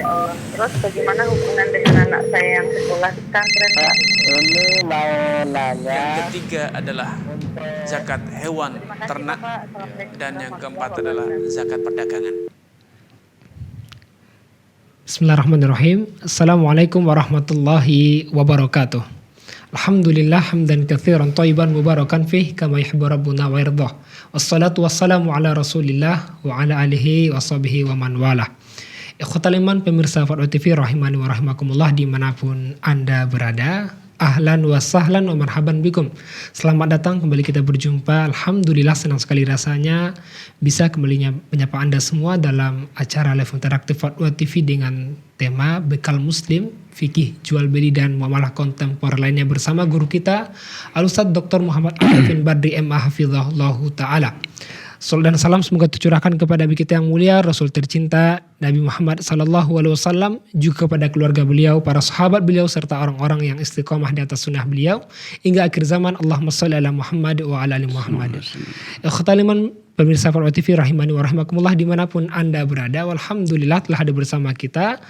Masya Allah. Terus bagaimana hubungan dengan anak saya yang sekolah di pesantren, Pak? Ini mau nanya. Yang ketiga adalah zakat hewan Terima kasih, ternak. Bapak. Assalamualaikum Dan yang keempat warahmatullahi adalah wabarakatuh. zakat perdagangan. Bismillahirrahmanirrahim. Assalamualaikum warahmatullahi wabarakatuh. Alhamdulillah hamdan katsiran thayyiban mubarakan fih kama yuhibbu rabbuna wa yardah. Wassalatu wassalamu ala Rasulillah wa ala alihi wa sahbihi wa man walah. Ikhwatal iman pemirsa Fatwa TV rahimani wa rahimakumullah dimanapun Anda berada. Ahlan wa sahlan wa marhaban bikum. Selamat datang kembali kita berjumpa. Alhamdulillah senang sekali rasanya bisa kembalinya menyapa Anda semua dalam acara live interaktif Fatwa TV dengan tema Bekal Muslim, Fikih, Jual Beli dan Muamalah Kontemporer lainnya bersama guru kita Al-Ustadz Dr. Muhammad Arifin Badri M.A. Hafizahullahu Ta'ala. Salam dan salam semoga tercurahkan kepada Nabi kita yang mulia, Rasul tercinta Nabi Muhammad sallallahu alaihi wasallam, juga kepada keluarga beliau, para sahabat beliau serta orang-orang yang istiqomah di atas sunnah beliau hingga akhir zaman. Allahumma shalli ala Muhammad wa ala ali Muhammad. Ikhwatal iman pemirsa Fatwa TV rahimani wa rahimakumullah dimanapun Anda berada, alhamdulillah telah ada bersama kita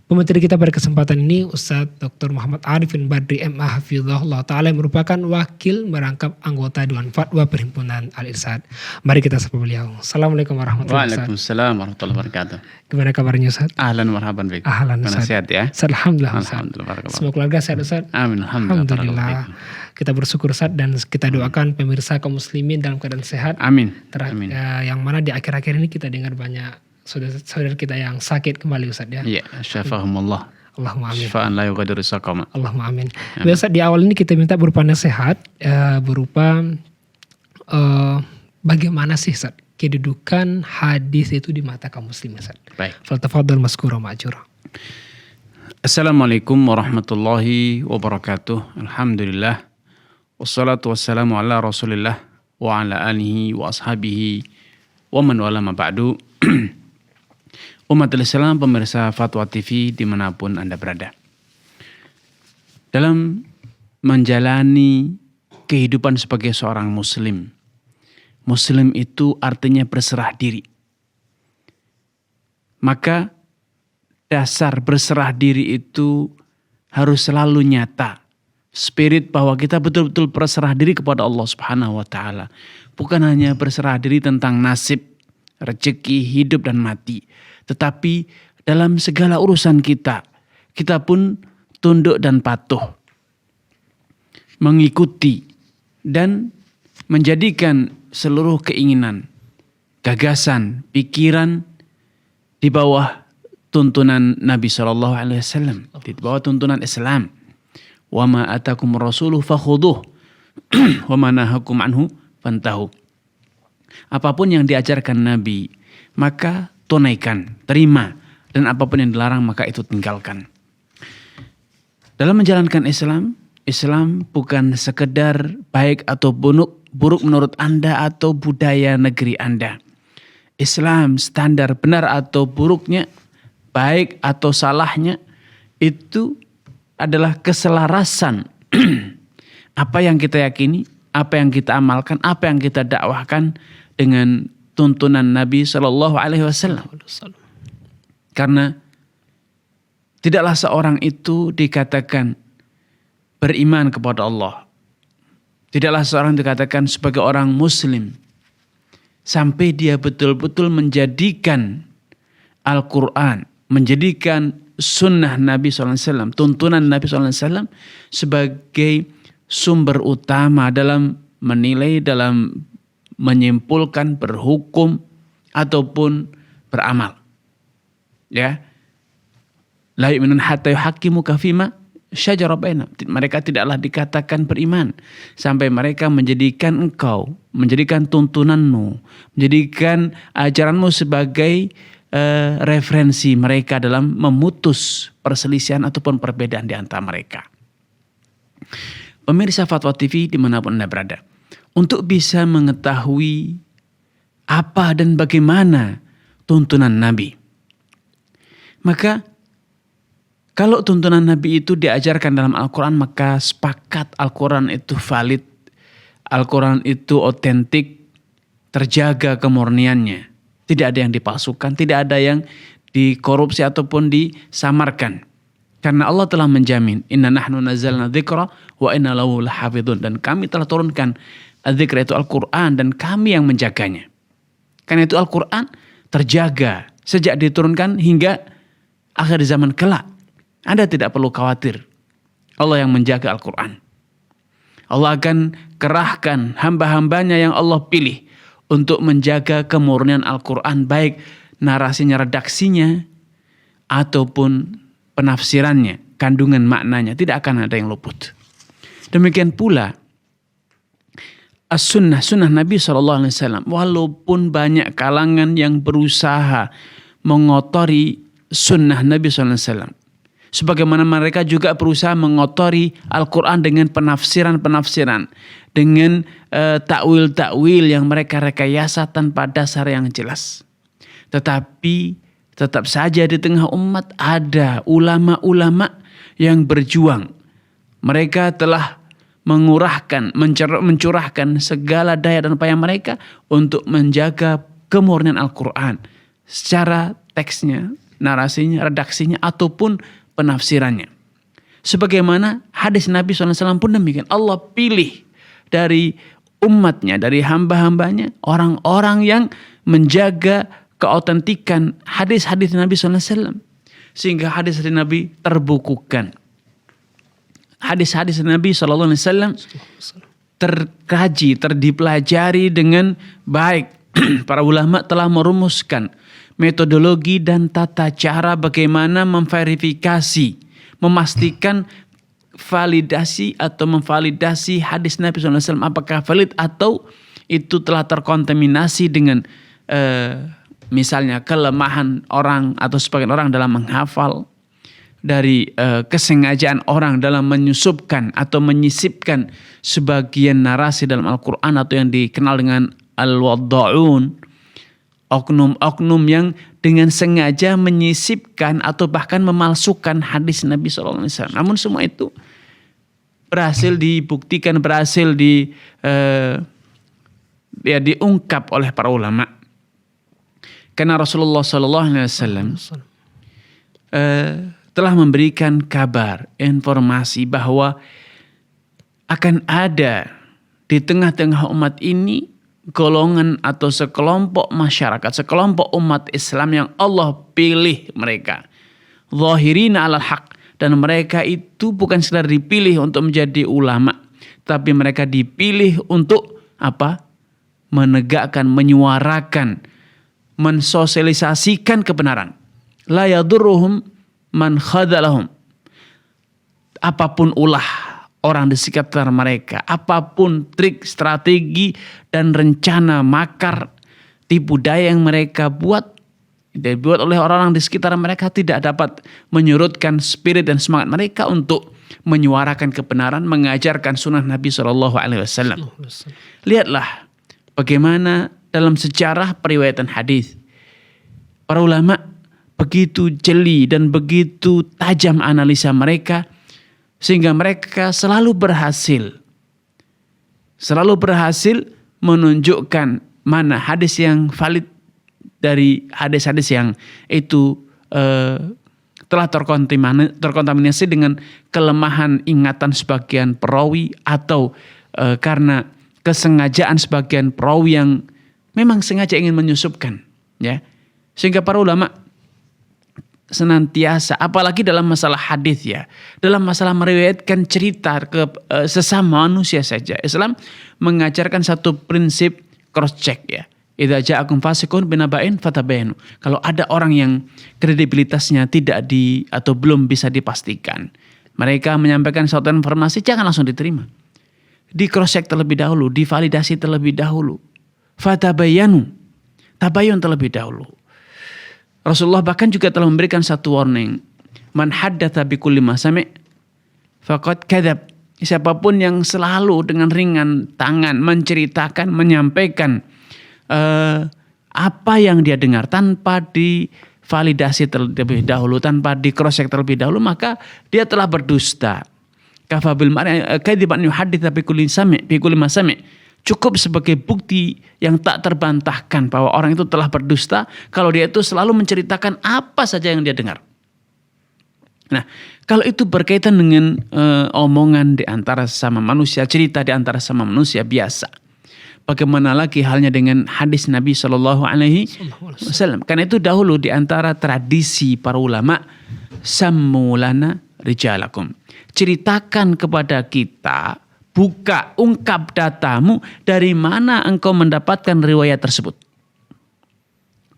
pemateri kita pada kesempatan ini Ustadz Dr. Muhammad Arifin Badri M.A. Hafizahullah Ta'ala yang merupakan wakil merangkap anggota Dewan Fatwa Perhimpunan Al-Irsyad. Mari kita sapa beliau. Assalamualaikum warahmatullahi wabarakatuh. Waalaikumsalam warahmatullahi wabarakatuh. Gimana kabarnya Ustadz? Ahlan marhaban bik. Ahlan Mana Ustadz. sehat ya? Ustadz, alhamdulillah Ustadz. Alhamdulillah, barakallah. Semua keluarga sehat Ustadz? Amin, alhamdulillah. Alhamdulillah. Kita bersyukur Ustadz dan kita doakan pemirsa kaum muslimin dalam keadaan sehat. Amin. Amin. Amin. Yang mana di akhir-akhir ini kita dengar banyak saudara kita yang sakit kembali Ustadz ya. Iya, syafahumullah. Allahumma amin. Syifaan la yughadiru saqama. Allahumma amin. Biasa di awal ini kita minta berupa nasihat, berupa bagaimana sih Ustaz kedudukan hadis itu di mata kaum muslim Ustaz. Baik. Faltafadhal maskura ma'jura. Assalamualaikum warahmatullahi wabarakatuh. Alhamdulillah. Wassalatu wassalamu ala Rasulillah wa ala alihi wa ashabihi wa man wala ma ba'du. Umat Islam pemirsa Fatwa TV dimanapun Anda berada. Dalam menjalani kehidupan sebagai seorang muslim, muslim itu artinya berserah diri. Maka dasar berserah diri itu harus selalu nyata. Spirit bahwa kita betul-betul berserah diri kepada Allah Subhanahu wa Ta'ala. Bukan hanya berserah diri tentang nasib, rezeki, hidup dan mati. Tetapi dalam segala urusan kita pun tunduk dan patuh. Mengikuti dan menjadikan seluruh keinginan, gagasan, pikiran di bawah tuntunan Nabi SAW. Di bawah tuntunan Islam. Wa ma atakum rasuluh fakhuduh. Wa ma nahakum anhu fantahu. Apapun yang diajarkan Nabi, maka tunaikan, terima. Dan apapun yang dilarang, maka itu tinggalkan. Dalam menjalankan Islam, Islam bukan sekedar baik atau buruk menurut Anda atau budaya negeri Anda. Islam standar benar atau buruknya, baik atau salahnya, itu adalah keselarasan. Apa yang kita yakini, apa yang kita amalkan, apa yang kita dakwahkan dengan tuntunan Nabi Shallallahu Alaihi Wasallam. Karena tidaklah seorang itu dikatakan beriman kepada Allah, tidaklah seorang dikatakan sebagai orang Muslim sampai dia betul-betul menjadikan Al-Quran, menjadikan Sunnah Nabi SAW, tuntunan Nabi SAW sebagai sumber utama dalam menilai, dalam menyimpulkan, berhukum ataupun beramal. Ya. La yu'minun hatta yuhaqqimuka fima syajara bainahum. Mereka tidaklah dikatakan beriman sampai mereka menjadikan engkau, menjadikan tuntunanmu, menjadikan ajaranmu sebagai referensi mereka dalam memutus perselisihan ataupun perbedaan di antara mereka. Pemirsa Fatwa TV dimanapun Anda berada, untuk bisa mengetahui apa dan bagaimana tuntunan Nabi. Maka kalau tuntunan Nabi itu diajarkan dalam Al-Quran, maka sepakat Al-Quran itu valid, Al-Quran itu otentik, terjaga kemurniannya. Tidak ada yang dipalsukan, tidak ada yang dikorupsi ataupun disamarkan. Karena Allah telah menjamin, inna nahnu nazzalna dzikra wa inna lahu lahafidun, dan kami telah turunkan dzikra itu Al-Qur'an dan kami yang menjaganya. Karena itu Al-Qur'an terjaga sejak diturunkan hingga akhir zaman kelak. Anda tidak perlu khawatir. Allah yang menjaga Al-Qur'an. Allah akan kerahkan hamba-hambanya yang Allah pilih untuk menjaga kemurnian Al-Qur'an, baik narasinya, redaksinya, ataupun penafsirannya, kandungan maknanya, tidak akan ada yang luput. Demikian pula as-sunnah, sunnah Nabi SAW, walaupun banyak kalangan yang berusaha mengotori sunnah Nabi SAW, sebagaimana mereka juga berusaha mengotori Al-Quran dengan penafsiran-penafsiran, dengan takwil-takwil yang mereka rekayasa tanpa dasar yang jelas. Tetapi tetap saja di tengah umat ada ulama-ulama yang berjuang. Mereka telah mencurahkan segala daya dan upaya mereka untuk menjaga kemurnian Al-Quran secara teksnya, narasinya, redaksinya, ataupun penafsirannya. Sebagaimana hadis Nabi SAW pun demikian. Allah pilih dari umatnya, dari hamba-hambanya, orang-orang yang menjaga keautentikan hadis-hadis Nabi SAW. Sehingga hadis-hadis Nabi terbukukan. Hadis-hadis Nabi SAW terkaji, terdipelajari dengan baik. Para ulama telah merumuskan metodologi dan tata cara bagaimana memverifikasi, memastikan validasi atau memvalidasi hadis Nabi SAW apakah valid atau itu telah terkontaminasi dengan misalnya kelemahan orang atau sebagian orang dalam menghafal, dari kesengajaan orang dalam menyusupkan atau menyisipkan sebagian narasi dalam Al-Quran atau yang dikenal dengan al-wadda'un, oknum-oknum yang dengan sengaja menyisipkan atau bahkan memalsukan hadis Nabi SAW. Namun semua itu berhasil dibuktikan, berhasil diungkap oleh para ulama. Karena Rasulullah SAW telah memberikan kabar, informasi bahwa akan ada di tengah-tengah umat ini golongan atau sekelompok masyarakat, sekelompok umat Islam yang Allah pilih mereka. Zahirina alal haq. Dan mereka itu bukan sekedar dipilih untuk menjadi ulama, tapi mereka dipilih untuk apa? Menegakkan, menyuarakan, mensosialisasikan kebenaran. La yadurruhum man khadalahum. Apapun ulah orang di sekitar mereka, apapun trik, strategi, dan rencana makar, tipu daya yang mereka buat, dibuat oleh orang-orang di sekitar mereka, tidak dapat menyurutkan spirit dan semangat mereka untuk menyuarakan kebenaran, mengajarkan sunnah Nabi SAW. Lihatlah bagaimana dalam sejarah periwayatan hadis, para ulama begitu jeli dan begitu tajam analisa mereka, sehingga mereka selalu berhasil menunjukkan mana hadis yang valid dari hadis-hadis yang itu telah terkontaminasi dengan kelemahan ingatan sebagian perawi atau karena kesengajaan sebagian perawi yang memang sengaja ingin menyusupkan, ya. Sehingga para ulama senantiasa, apalagi dalam masalah hadis, ya, dalam masalah meriwayatkan cerita ke sesama manusia saja, Islam mengajarkan satu prinsip cross check, ya. Idza ja'akum fasiqun binaba'in fatabayyanu. Kalau ada orang yang kredibilitasnya tidak atau belum bisa dipastikan, mereka menyampaikan suatu informasi, jangan langsung diterima. Di cross check terlebih dahulu, divalidasi terlebih dahulu. Fatabayyanu, tabayun terlebih dahulu. Rasulullah bahkan juga telah memberikan satu warning. Man haddatha bikulli ma sami' faqad kadzab. Siapapun yang selalu dengan ringan tangan menceritakan, menyampaikan apa yang dia dengar tanpa divalidasi terlebih dahulu, tanpa di cross check terlebih dahulu, maka dia telah berdusta. Kafabil mar'i kadziban yuhaddits bikulli ma sami'. Cukup sebagai bukti yang tak terbantahkan bahwa orang itu telah berdusta kalau dia itu selalu menceritakan apa saja yang dia dengar. Nah, kalau itu berkaitan dengan omongan di antara sesama manusia, cerita di antara sesama manusia biasa. Bagaimana lagi halnya dengan hadis Nabi Shallallahu Alaihi Wasallam? Karena itu dahulu di antara tradisi para ulama, sammulana rijalakum. Ceritakan kepada kita, buka, ungkap datamu, dari mana engkau mendapatkan riwayat tersebut.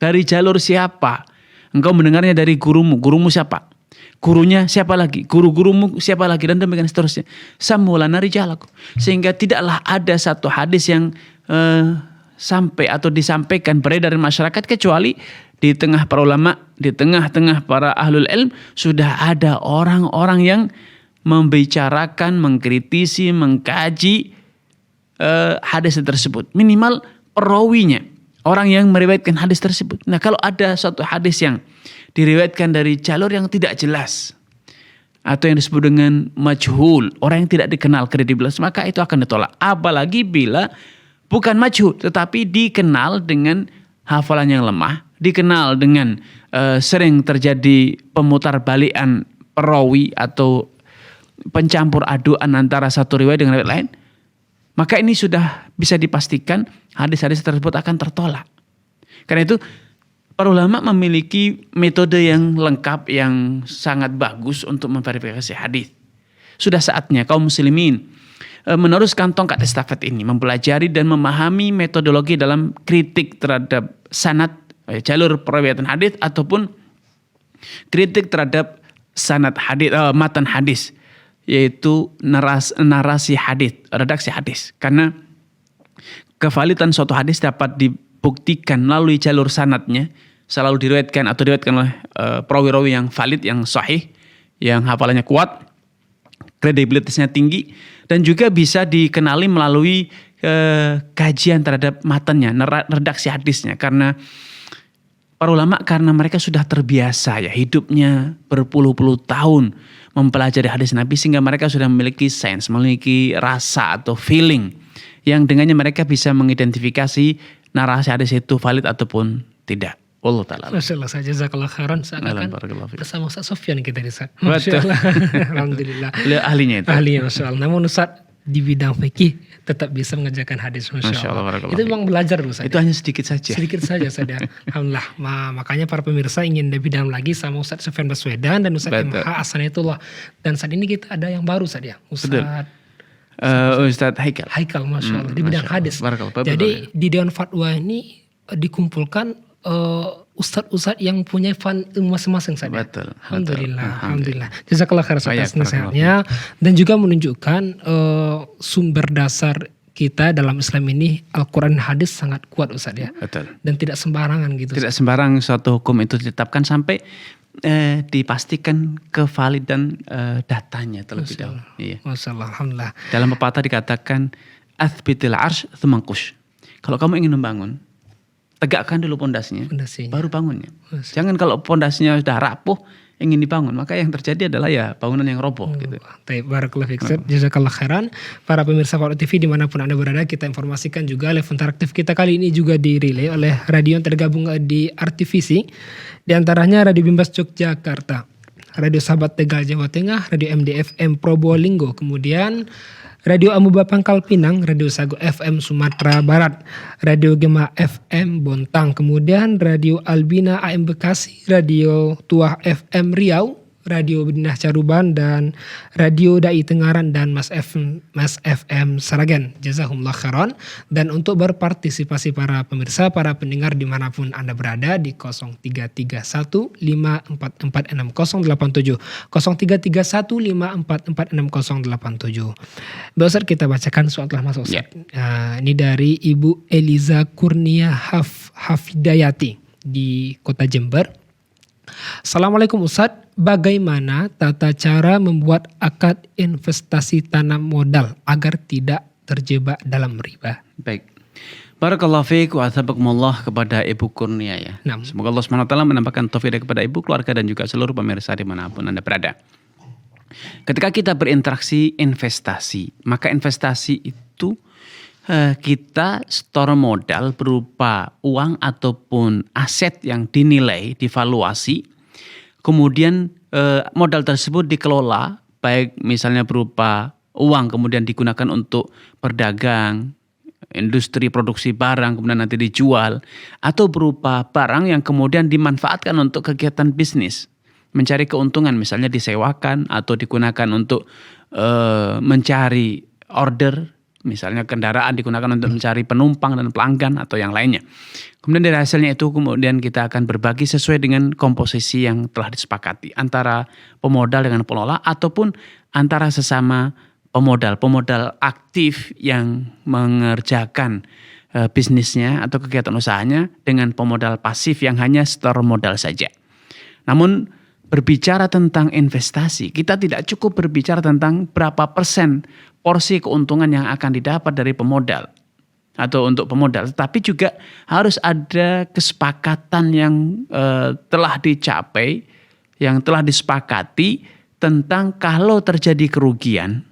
Dari jalur siapa? Engkau mendengarnya dari gurumu. Gurumu siapa? Gurunya siapa lagi? Guru-gurumu siapa lagi? Dan demikian seterusnya. Sammulana rijalakum. Sehingga tidaklah ada satu hadis yang sampai atau disampaikan beredar dari masyarakat kecuali di tengah para ulama, di tengah-tengah para ahlul ilm sudah ada orang-orang yang membicarakan, mengkritisi, mengkaji hadis tersebut. Minimal perawinya, orang yang meriwayatkan hadis tersebut. Nah, kalau ada suatu hadis yang diriwayatkan dari jalur yang tidak jelas atau yang disebut dengan majhul, orang yang tidak dikenal kredibilitas, maka itu akan ditolak. Apalagi bila bukan majhul, tetapi dikenal dengan hafalan yang lemah, dikenal dengan sering terjadi pemutarbalikan perawi atau pencampur aduan antara satu riwayat dengan riwayat lain, maka ini sudah bisa dipastikan hadis-hadis tersebut akan tertolak. Karena itu para ulama memiliki metode yang lengkap, yang sangat bagus untuk memverifikasi hadis. Sudah saatnya kaum muslimin meneruskan tongkat estafet ini, mempelajari dan memahami metodologi dalam kritik terhadap sanad, jalur periwayatan hadis ataupun kritik terhadap sanad hadis, matan hadis, yaitu narasi hadis, redaksi hadis. Karena kevalidan suatu hadis dapat dibuktikan melalui jalur sanadnya, selalu diriwayatkan atau diriwayatkan oleh perawi-rawi yang valid, yang sahih, yang hafalannya kuat, kredibilitasnya tinggi, dan juga bisa dikenali melalui kajian terhadap matanya, redaksi hadisnya. Karena para ulama, karena mereka sudah terbiasa ya hidupnya berpuluh-puluh tahun mempelajari hadis Nabi, sehingga mereka sudah memiliki sense, memiliki rasa atau feeling yang dengannya mereka bisa mengidentifikasi narasi hadis itu valid ataupun tidak. Allah Ta'ala. Masya Allah saja, jazakallah khairan. Seakan bersama Ustaz Sofyan kita di sana. Masya Allah. Alhamdulillah. Beliau ahlinya itu. Ahlinya, Masya Allah. Namun Ustaz di bidang fikih tetap bisa mengerjakan hadis, Masya Allah. Itu memang belajar Ustaz. Itu hanya sedikit saja. Sedikit saja saja. Alhamdulillah. Makanya para pemirsa ingin lebih dalam lagi sama Ustaz Sofyan Baswedan dan Ustaz MH Hasanatullah. Dan saat ini kita ada yang baru Ustaz ya. Ustaz Haikal. Haikal, Masya Allah. Di bidang hadis. Jadi di Dewan Fatwa ini dikumpulkan ustadz-ustadz yang punya fan ilmu masing-masing saja. Betul. Alhamdulillah. Jazakallah khair atas nasihatnya, dan juga menunjukkan sumber dasar kita dalam Islam ini Al-Quran dan hadis sangat kuat Ustaz ya. Betul. Dan tidak sembarangan gitu. Tidak sembarang suatu hukum itu ditetapkan sampai dipastikan kevalidan datanya terlebih dahulu. Iya. Masyaallah, alhamdulillah. Dalam pepatah dikatakan athbitil arsh tsumangkush. Kalau kamu ingin membangun, tegakkan dulu pondasinya, baru bangunnya. Jangan kalau pondasinya sudah rapuh, ingin dibangun, maka yang terjadi adalah ya bangunan yang roboh. Gitu. Baik, barakallahu fiik. Jazakallah khairan. Para pemirsa Farok TV dimanapun Anda berada, kita informasikan juga live interaktif kita kali ini juga direlay oleh radio yang tergabung di RTVC. Di antaranya Radio Bimbas Yogyakarta, Radio Sahabat Tegal Jawa Tengah, Radio MDFM Probolinggo, kemudian Radio Amuba Pangkal Pinang, Radio Sago FM Sumatera Barat, Radio Gema FM Bontang, kemudian Radio Albina AM Bekasi, Radio Tuah FM Riau, Radio Bedinah Caruban, dan Radio Dai Tengaran dan Mas FM Saragen. Jazakumullah khairan. Dan untuk berpartisipasi para pemirsa, para pendengar dimanapun Anda berada di 0331 544 6087 0331 544 6087. Mbak Ustaz, kita bacakan soal masuk Ustaz. Ini dari Ibu Eliza Kurnia Hafidayati di Kota Jember. Assalamualaikum Ustaz, bagaimana tata cara membuat akad investasi tanam modal agar tidak terjebak dalam riba? Baik. Barakallahu fiik wa athabakumullah kepada Ibu Kurnia ya. Semoga Allah SWT menambahkan taufik kepada ibu, keluarga, dan juga seluruh pemirsa dimanapun Anda berada. Ketika kita berinteraksi investasi, maka investasi itu kita store modal berupa uang ataupun aset yang dinilai, divaluasi, kemudian modal tersebut dikelola, baik misalnya berupa uang kemudian digunakan untuk berdagang, industri produksi barang kemudian nanti dijual, atau berupa barang yang kemudian dimanfaatkan untuk kegiatan bisnis, mencari keuntungan misalnya disewakan atau digunakan untuk mencari order. Misalnya kendaraan digunakan untuk mencari penumpang dan pelanggan atau yang lainnya. Kemudian dari hasilnya itu kemudian kita akan berbagi sesuai dengan komposisi yang telah disepakati antara pemodal dengan pengelola ataupun antara sesama pemodal aktif yang mengerjakan bisnisnya atau kegiatan usahanya dengan pemodal pasif yang hanya store modal saja. Namun berbicara tentang investasi, kita tidak cukup berbicara tentang berapa persen porsi keuntungan yang akan didapat dari pemodal atau untuk pemodal, tetapi juga harus ada kesepakatan yang telah dicapai, yang telah disepakati tentang kalau terjadi kerugian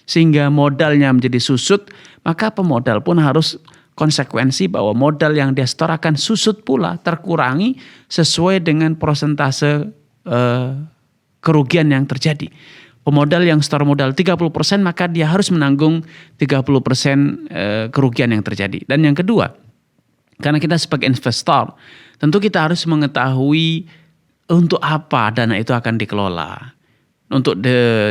sehingga modalnya menjadi susut, maka pemodal pun harus konsekuensi bahwa modal yang dia store akan susut pula, terkurangi sesuai dengan persentase kerugian yang terjadi. Pemodal yang store modal 30%, maka dia harus menanggung 30% kerugian yang terjadi. Dan yang kedua, karena kita sebagai investor, tentu kita harus mengetahui untuk apa dana itu akan dikelola. Untuk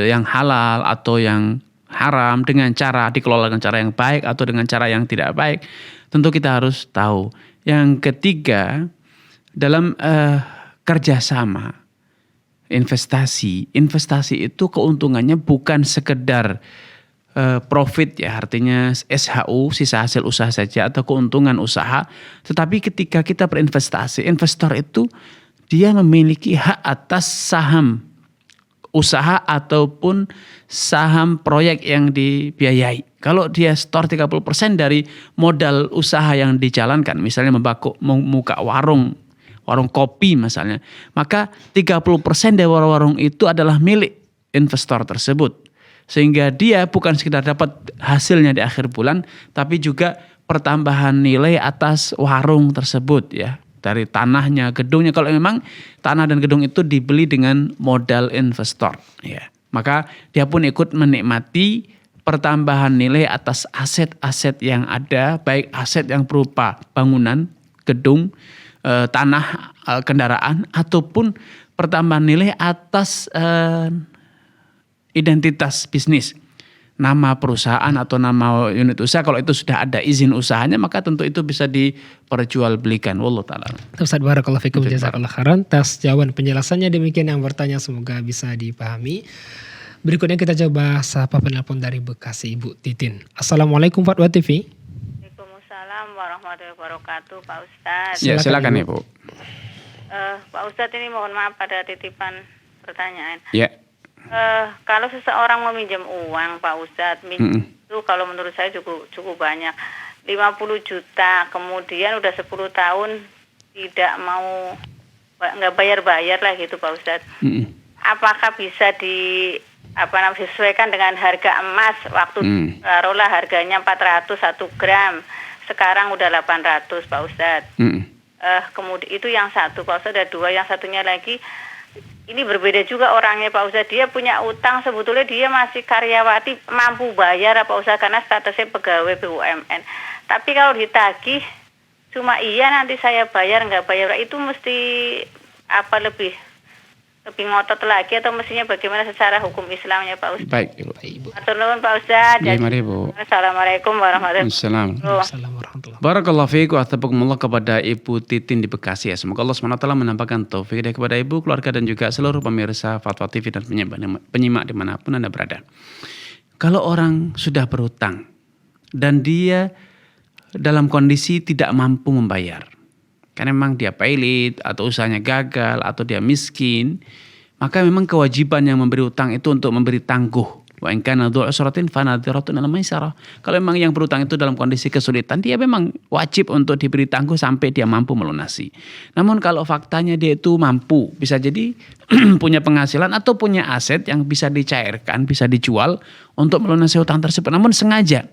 yang halal atau yang haram, dengan cara dikelola dengan cara yang baik atau dengan cara yang tidak baik. Tentu kita harus tahu. Yang ketiga, dalam kerjasama, investasi itu keuntungannya bukan sekedar profit ya, artinya SHU, sisa hasil usaha saja atau keuntungan usaha, tetapi ketika kita berinvestasi, investor itu dia memiliki hak atas saham usaha ataupun saham proyek yang dibiayai. Kalau dia store 30% dari modal usaha yang dijalankan, misalnya membuka warung kopi misalnya, maka 30% dari warung itu adalah milik investor tersebut. Sehingga dia bukan sekedar dapat hasilnya di akhir bulan, tapi juga pertambahan nilai atas warung tersebut ya. Dari tanahnya, gedungnya, kalau memang tanah dan gedung itu dibeli dengan modal investor ya. Maka dia pun ikut menikmati pertambahan nilai atas aset-aset yang ada, baik aset yang berupa bangunan, gedung, tanah, kendaraan, ataupun pertambahan nilai atas identitas bisnis, nama perusahaan atau nama unit usaha. Kalau itu sudah ada izin usahanya, maka tentu itu bisa diperjualbelikan. Wallahu ta'ala. Ustaz barakallahu fikum, jazakallahu khairan atas jawaban penjelasannya. Demikian yang bertanya semoga bisa dipahami. Berikutnya kita coba sapa penelpon dari Bekasi, Ibu Titin. Assalamualaikum Fatwa TV. Waalaikumsalam warahmatullahi wabarakatuh, Pak Ustadz. Ya, silakan Ibu. Pak Ustadz, ini mohon maaf pada titipan pertanyaan. Ya. Kalau seseorang meminjam uang, Pak Ustadz, itu kalau menurut saya cukup banyak, 50 juta, kemudian udah 10 tahun tidak mau, nggak bayar-bayar lah gitu, Pak Ustadz. Apakah bisa disesuaikan dengan harga emas waktu taruhlah harganya 400 1 gram, sekarang udah 800, Pak Ustadz. Kemudian itu yang satu, Pak Ustadz. Ada dua, yang satunya lagi ini berbeda juga orangnya, Pak Ustadz. Dia punya utang, sebetulnya dia masih karyawati, mampu bayar, Pak Ustadz, karena statusnya pegawai BUMN. Tapi kalau ditagih cuma iya nanti saya bayar, nggak bayar, itu mesti lebih ngotot lagi atau mestinya bagaimana secara hukum Islamnya, Pak Ustadz? Baik, Ibu. Matur nuwun, Pak Ustadz. Ya, mari, Ibu. Assalamualaikum warahmatullahi wabarakatuh. Assalamualaikum. Barakallahu fiikum wa atabakumullah kepada Ibu Titin di Bekasi ya. Semoga Allah SWT menampakkan taufik kepada Ibu, keluarga dan juga seluruh pemirsa Fatwa TV dan penyimak dimanapun Anda berada. Kalau orang sudah berhutang dan dia dalam kondisi tidak mampu membayar, karena memang dia pailit atau usahanya gagal atau dia miskin, maka memang kewajiban yang memberi hutang itu untuk memberi tangguh. Wa in kana dzu usratin fa nadhiratun ila maisarah. Kalau memang yang berhutang itu dalam kondisi kesulitan, dia memang wajib untuk diberi tangguh sampai dia mampu melunasi. Namun kalau faktanya dia itu mampu, bisa jadi punya penghasilan atau punya aset yang bisa dicairkan, bisa dijual untuk melunasi hutang tersebut, namun sengaja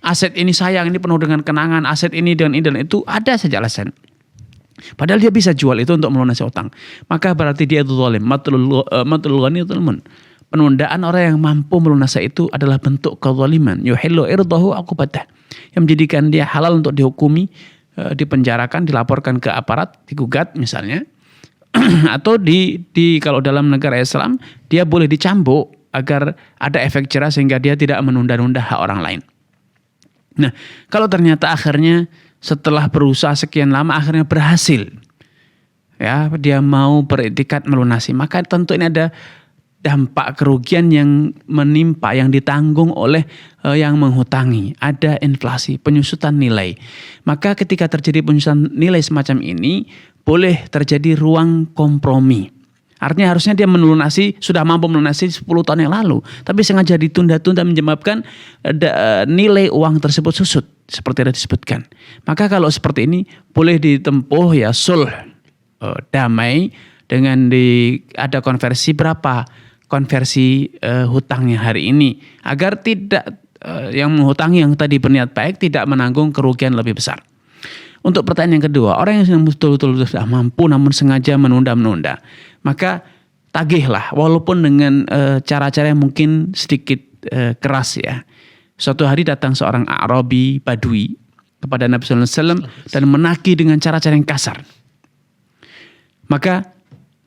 aset ini sayang, ini penuh dengan kenangan, aset ini dan itu, ada saja alasan. Padahal dia bisa jual itu untuk melunasi utang. Maka berarti dia itu zalim. Matlul ghani zulmun. Penundaan orang yang mampu melunasi itu adalah bentuk kezaliman. Yuhillu irdahu uqubatah. Yang menjadikan dia halal untuk dihukumi, dipenjarakan, dilaporkan ke aparat, digugat misalnya. Atau kalau dalam negara Islam dia boleh dicambuk agar ada efek jerah sehingga dia tidak menunda-nunda hak orang lain. Nah, kalau ternyata akhirnya setelah berusaha sekian lama akhirnya berhasil, ya dia mau beriktikad melunasi, maka tentu ini ada dampak kerugian yang menimpa, yang ditanggung oleh yang menghutangi. Ada inflasi, penyusutan nilai. Maka ketika terjadi penyusutan nilai semacam ini, boleh terjadi ruang kompromi. Artinya harusnya dia sudah mampu melunasi 10 tahun yang lalu. Tapi sengaja ditunda-tunda menyebabkan nilai uang tersebut susut. Seperti yang disebutkan. Maka kalau seperti ini boleh ditempuh ya sulh, damai dengan ada konversi berapa konversi hutangnya hari ini. Agar tidak yang menghutangi yang tadi berniat baik tidak menanggung kerugian lebih besar. Untuk pertanyaan yang kedua, orang yang betul-betul sudah mampu namun sengaja menunda-menunda, maka tagihlah walaupun dengan cara-cara yang mungkin sedikit keras ya. Suatu hari datang seorang Arabi Badui kepada Nabi sallallahu alaihi wasallam dan menagih dengan cara-cara yang kasar. Maka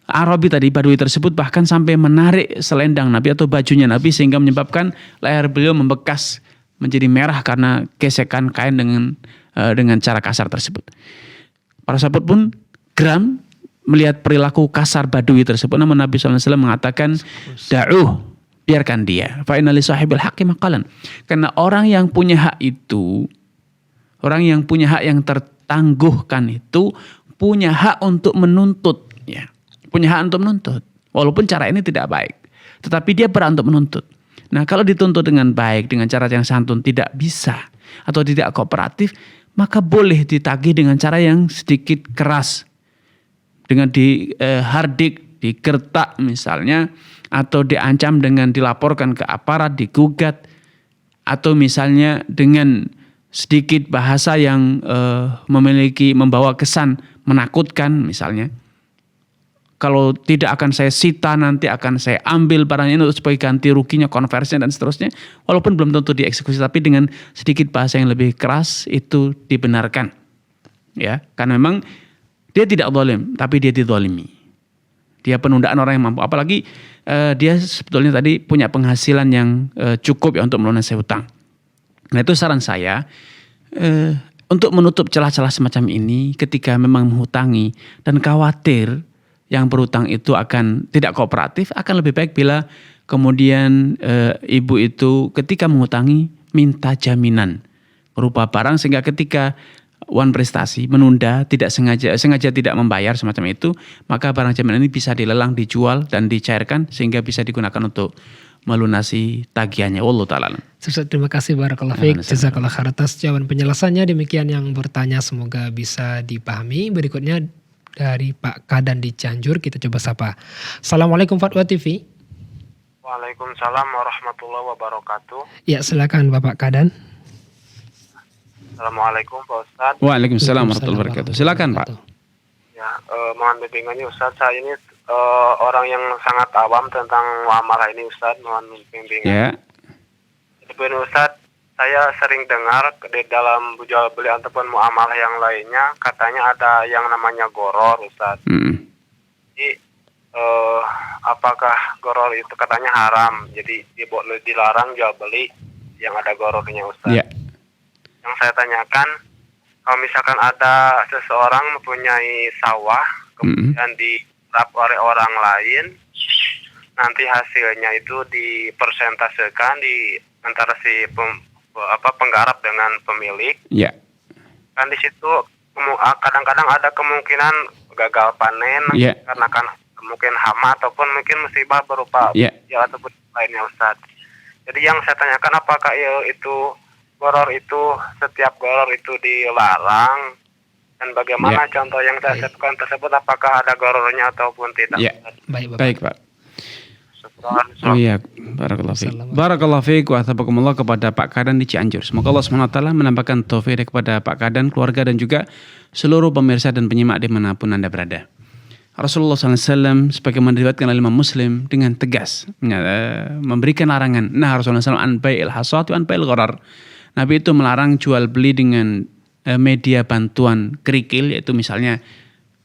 Arabi tadi Badui tersebut bahkan sampai menarik selendang Nabi atau bajunya Nabi sehingga menyebabkan leher beliau membekas menjadi merah karena gesekan kain dengan cara kasar tersebut. Para sahabat pun geram melihat perilaku kasar Badui tersebut. Namun Nabi SAW mengatakan, da'uh, biarkan dia. Fa inna li sahibil haqqi maqalan. Karena orang yang punya hak itu, orang yang punya hak yang tertangguhkan itu, punya hak untuk menuntut. Ya. Punya hak untuk menuntut. Walaupun cara ini tidak baik. Tetapi dia berhak untuk menuntut. Nah kalau dituntut dengan baik, dengan cara yang santun tidak bisa atau tidak kooperatif, maka boleh ditagih dengan cara yang sedikit keras. Dengan dihardik, digertak misalnya, atau diancam dengan dilaporkan ke aparat, digugat, atau misalnya dengan sedikit bahasa yang membawa kesan menakutkan misalnya. Kalau tidak akan saya sita, nanti akan saya ambil barangnya untuk sebagai ganti ruginya, konversinya dan seterusnya. Walaupun belum tentu dieksekusi, tapi dengan sedikit bahasa yang lebih keras itu dibenarkan. Ya, karena memang dia tidak zalim, tapi dia dizalimi. Dia penundaan orang yang mampu. Apalagi dia sebetulnya tadi punya penghasilan yang cukup ya untuk melunasi hutang. Nah itu saran saya untuk menutup celah-celah semacam ini ketika memang menghutangi dan khawatir yang berhutang itu akan tidak kooperatif, akan lebih baik bila kemudian ibu itu ketika menghutangi minta jaminan berupa barang sehingga ketika wan prestasi menunda tidak sengaja tidak membayar semacam itu, maka barang jaminan ini bisa dilelang, dijual dan dicairkan sehingga bisa digunakan untuk melunasi tagihannya. Wallahu ta'ala. Ustaz, terima kasih barakallahu fiik. Jazakallahu khair atas jawaban penjelasannya. Demikian yang bertanya semoga bisa dipahami. Berikutnya dari Pak Kadan di Cianjur, kita coba sapa. Assalamualaikum Fatwa TV. Waalaikumsalam warahmatullahi wabarakatuh. Ya, silakan Bapak Kadan. Assalamualaikum Pak Ustadz. Waalaikumsalam warahmatullahi wabarakatuh. Silakan Pak. Ya, mohon bimbingannya Ustadz. Saya ini orang yang sangat awam tentang muamalah ini Ustadz. Mohon bimbingan. Ya. Jadi Ustadz, saya sering dengar di dalam jual beli ataupun muamalah yang lainnya katanya ada yang namanya goror Ustadz. Jadi apakah goror itu katanya haram? Jadi dilarang jual beli yang ada gorornya Ustadz. Ya. Yang saya tanyakan, kalau misalkan ada seseorang mempunyai sawah kemudian diserap oleh orang lain, nanti hasilnya itu dipersentasekan di antara si penggarap dengan pemilik. Ya. Kan di situ kadang-kadang ada kemungkinan gagal panen karena kan mungkin hama ataupun mungkin musibah berupa ya ataupun lainnya Ustaz. Jadi yang saya tanyakan apakah itu goror itu setiap goror itu dilarang dan bagaimana contoh yang saya sebutkan tersebut apakah ada gorornya ataupun tidak? Ya. Baik Pak. Oh iya, barakallahu fiik wa athabakumullah kepada Pak Kadan di Cianjur. Semoga Allah SWT menambahkan taufik kepada Pak Kadan, keluarga dan juga seluruh pemirsa dan penyimak dimanapun Anda berada. Rasulullah SAW sebagaimana diriwayatkan oleh Imam Muslim dengan tegas memberikan larangan. Nah, Rasulullah SAW an bai'il hasad wa an bai'il gharar. Nabi itu melarang jual beli dengan media bantuan kerikil, yaitu misalnya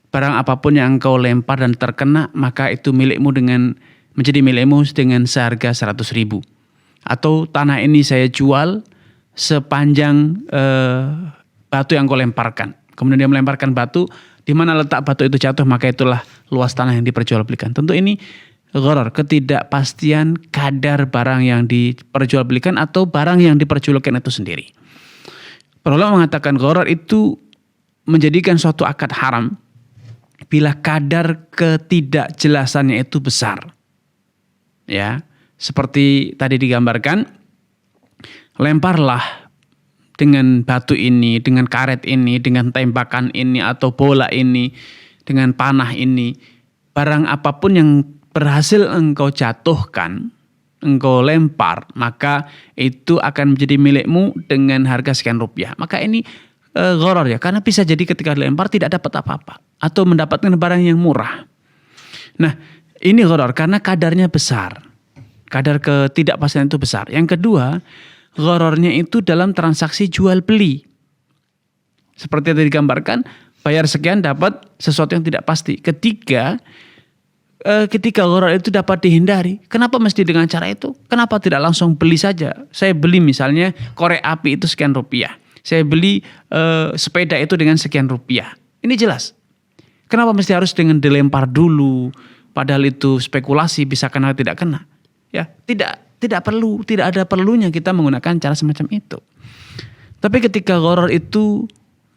barang apapun yang engkau lempar dan terkena maka itu milikmu menjadi milikmu dengan seharga 100.000. Atau tanah ini saya jual sepanjang batu yang kau lemparkan. Kemudian dia melemparkan batu, di mana letak batu itu jatuh maka itulah luas tanah yang diperjualbelikan. Tentu ini gharar, ketidakpastian kadar barang yang diperjualbelikan atau barang yang diperjualbelikan itu sendiri. Para ulama mengatakan gharar itu menjadikan suatu akad haram bila kadar ketidakjelasannya itu besar. Ya, seperti tadi digambarkan, lemparlah dengan batu ini, dengan karet ini, dengan tembakan ini atau bola ini, dengan panah ini, barang apapun yang berhasil engkau jatuhkan, engkau lempar, maka itu akan menjadi milikmu dengan harga sekian rupiah. Maka ini gharar ya, karena bisa jadi ketika dilempar tidak dapat apa-apa atau mendapatkan barang yang murah. Nah, ini gharar karena kadarnya besar. Kadar ketidakpastian itu besar. Yang kedua, ghararnya itu dalam transaksi jual beli. Seperti yang digambarkan, bayar sekian dapat sesuatu yang tidak pasti. Ketika gharar itu dapat dihindari, kenapa mesti dengan cara itu? Kenapa tidak langsung beli saja? Saya beli misalnya korek api itu sekian rupiah. Saya beli sepeda itu dengan sekian rupiah. Ini jelas. Kenapa mesti harus dengan dilempar dulu? Padahal itu spekulasi, bisa kena tidak kena. Ya, tidak perlu, tidak ada perlunya kita menggunakan cara semacam itu. Tapi ketika gharar itu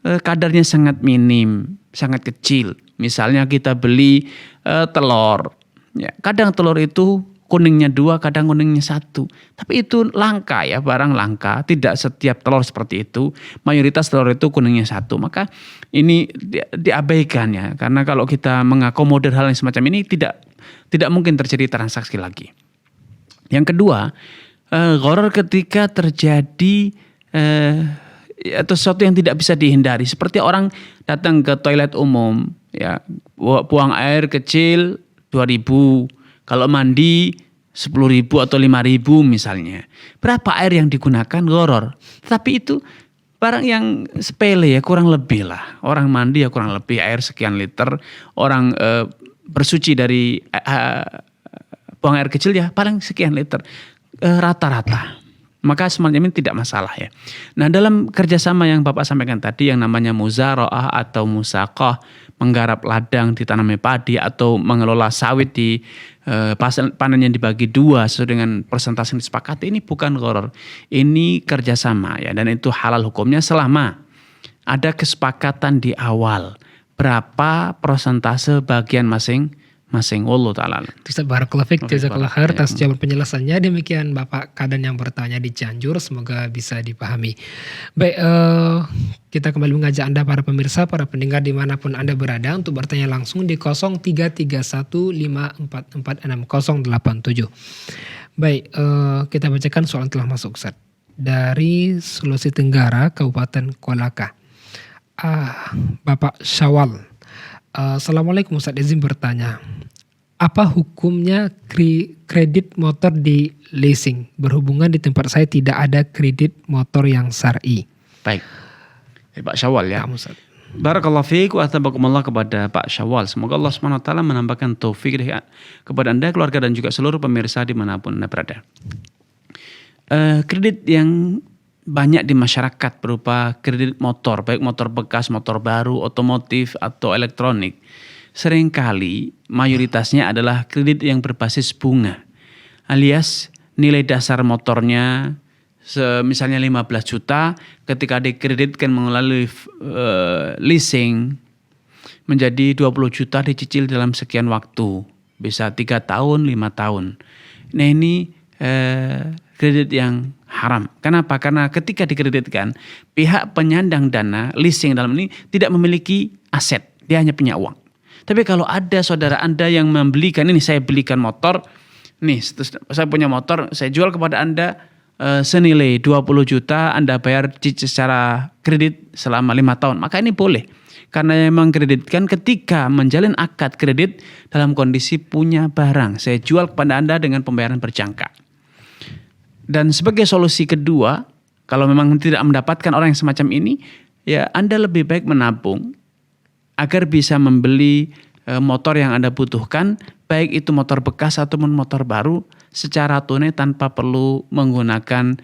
kadarnya sangat minim, sangat kecil. Misalnya kita beli telur. Ya, kadang telur itu kuningnya 2, kadang kuningnya 1. Tapi itu langka ya, barang langka. Tidak setiap telur seperti itu. Mayoritas telur itu kuningnya 1. Maka ini diabaikan ya. Karena kalau kita mengakomodir hal yang semacam ini tidak mungkin terjadi transaksi lagi. Yang kedua, gharar ketika terjadi atau sesuatu yang tidak bisa dihindari. Seperti orang datang ke toilet umum, ya, buang air kecil 2.000, kalau mandi 10.000 atau 5.000 misalnya. Berapa air yang digunakan gharar? Tapi itu barang yang sepele ya, kurang lebih lah. Orang mandi ya kurang lebih air sekian liter. Orang bersuci dari buang air kecil ya paling sekian liter. Rata-rata. Maka semacam ini tidak masalah ya. Nah, dalam kerjasama yang Bapak sampaikan tadi yang namanya muzara'ah atau musaqah, menggarap ladang ditanami padi atau mengelola sawit di panennya dibagi 2 sesuai dengan persentase yang disepakati, ini bukan gharar. Ini kerjasama ya, dan itu halal hukumnya selama ada kesepakatan di awal berapa persentase bagian masing-masing. Wallahu ta'ala. Ustaz barakallahu fiik, jazakallahu khair atas jawaban penjelasannya. Demikian Bapak Kadan yang bertanya di Cianjur, semoga bisa dipahami. Baik, kita kembali mengajak Anda para pemirsa, para pendengar dimanapun Anda berada untuk bertanya langsung di 033154460087. Baik, kita bacakan soal telah masuk Ustaz. Dari Sulawesi Tenggara, Kabupaten Kolaka. Bapak Syawal. Assalamualaikum Ustaz, izin bertanya. Apa hukumnya kredit motor di leasing? Berhubungan di tempat saya tidak ada kredit motor yang syar'i. Baik. Pak Syawal ya. Barakallahu fiik wa atabakumullah kepada Pak Syawal. Semoga Allah SWT menambahkan taufik kepada Anda, keluarga dan juga seluruh pemirsa dimanapun Anda berada. Kredit yang banyak di masyarakat berupa kredit motor, baik motor bekas, motor baru, otomotif atau elektronik. Seringkali mayoritasnya adalah kredit yang berbasis bunga. Alias nilai dasar motornya misalnya 15 juta, ketika dikreditkan melalui leasing menjadi 20 juta dicicil dalam sekian waktu. Bisa 3 tahun, 5 tahun. Nah ini kredit yang haram. Kenapa? Karena ketika dikreditkan, pihak penyandang dana leasing dalam ini tidak memiliki aset, dia hanya punya uang. Tapi kalau ada saudara Anda yang membelikan ini, saya belikan motor nih saya punya motor, saya jual kepada Anda senilai 20 juta, Anda bayar secara kredit selama 5 tahun, maka ini boleh. Karena memang kredit kan ketika menjalin akad kredit dalam kondisi punya barang, saya jual kepada Anda dengan pembayaran berjangka. Dan sebagai solusi kedua, kalau memang tidak mendapatkan orang yang semacam ini, ya Anda lebih baik menabung agar bisa membeli motor yang Anda butuhkan, baik itu motor bekas ataupun motor baru, secara tunai tanpa perlu menggunakan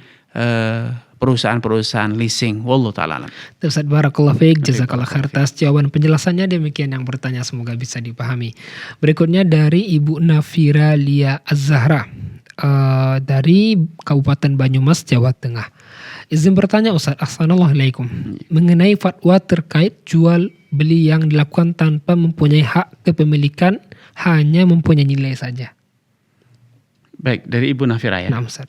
perusahaan-perusahaan leasing. Wallahu ta'ala. Ustaz, barakallahu fiik, jazakallah khair atas jawaban penjelasannya. Demikian yang bertanya, semoga bisa dipahami. Berikutnya dari Ibu Nafira Lia Az-Zahra dari Kabupaten Banyumas, Jawa Tengah. Izin bertanya Ustaz, assalamualaikum, mengenai fatwa terkait jual beli yang dilakukan tanpa mempunyai hak kepemilikan, hanya mempunyai nilai saja. Baik, dari Ibu Nafira ya. Nah, Ustaz.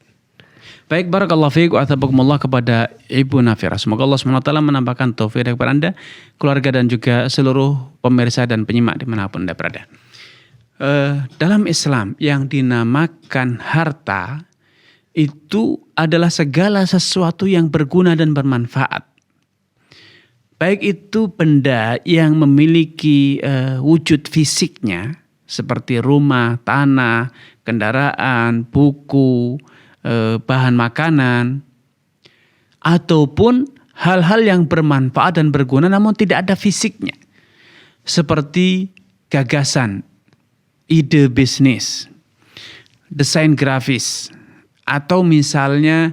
Baik, barakallahu fiik wa athabakumullah kepada Ibu Nafira. Semoga Allah SWT menambahkan taufik kepada Anda, keluarga dan juga seluruh pemirsa dan penyimak dimanapun Anda berada. Dalam Islam yang dinamakan harta itu adalah segala sesuatu yang berguna dan bermanfaat. Baik itu benda yang memiliki wujud fisiknya seperti rumah, tanah, kendaraan, buku, bahan makanan, ataupun hal-hal yang bermanfaat dan berguna namun tidak ada fisiknya, seperti gagasan, ide bisnis, desain grafis, atau misalnya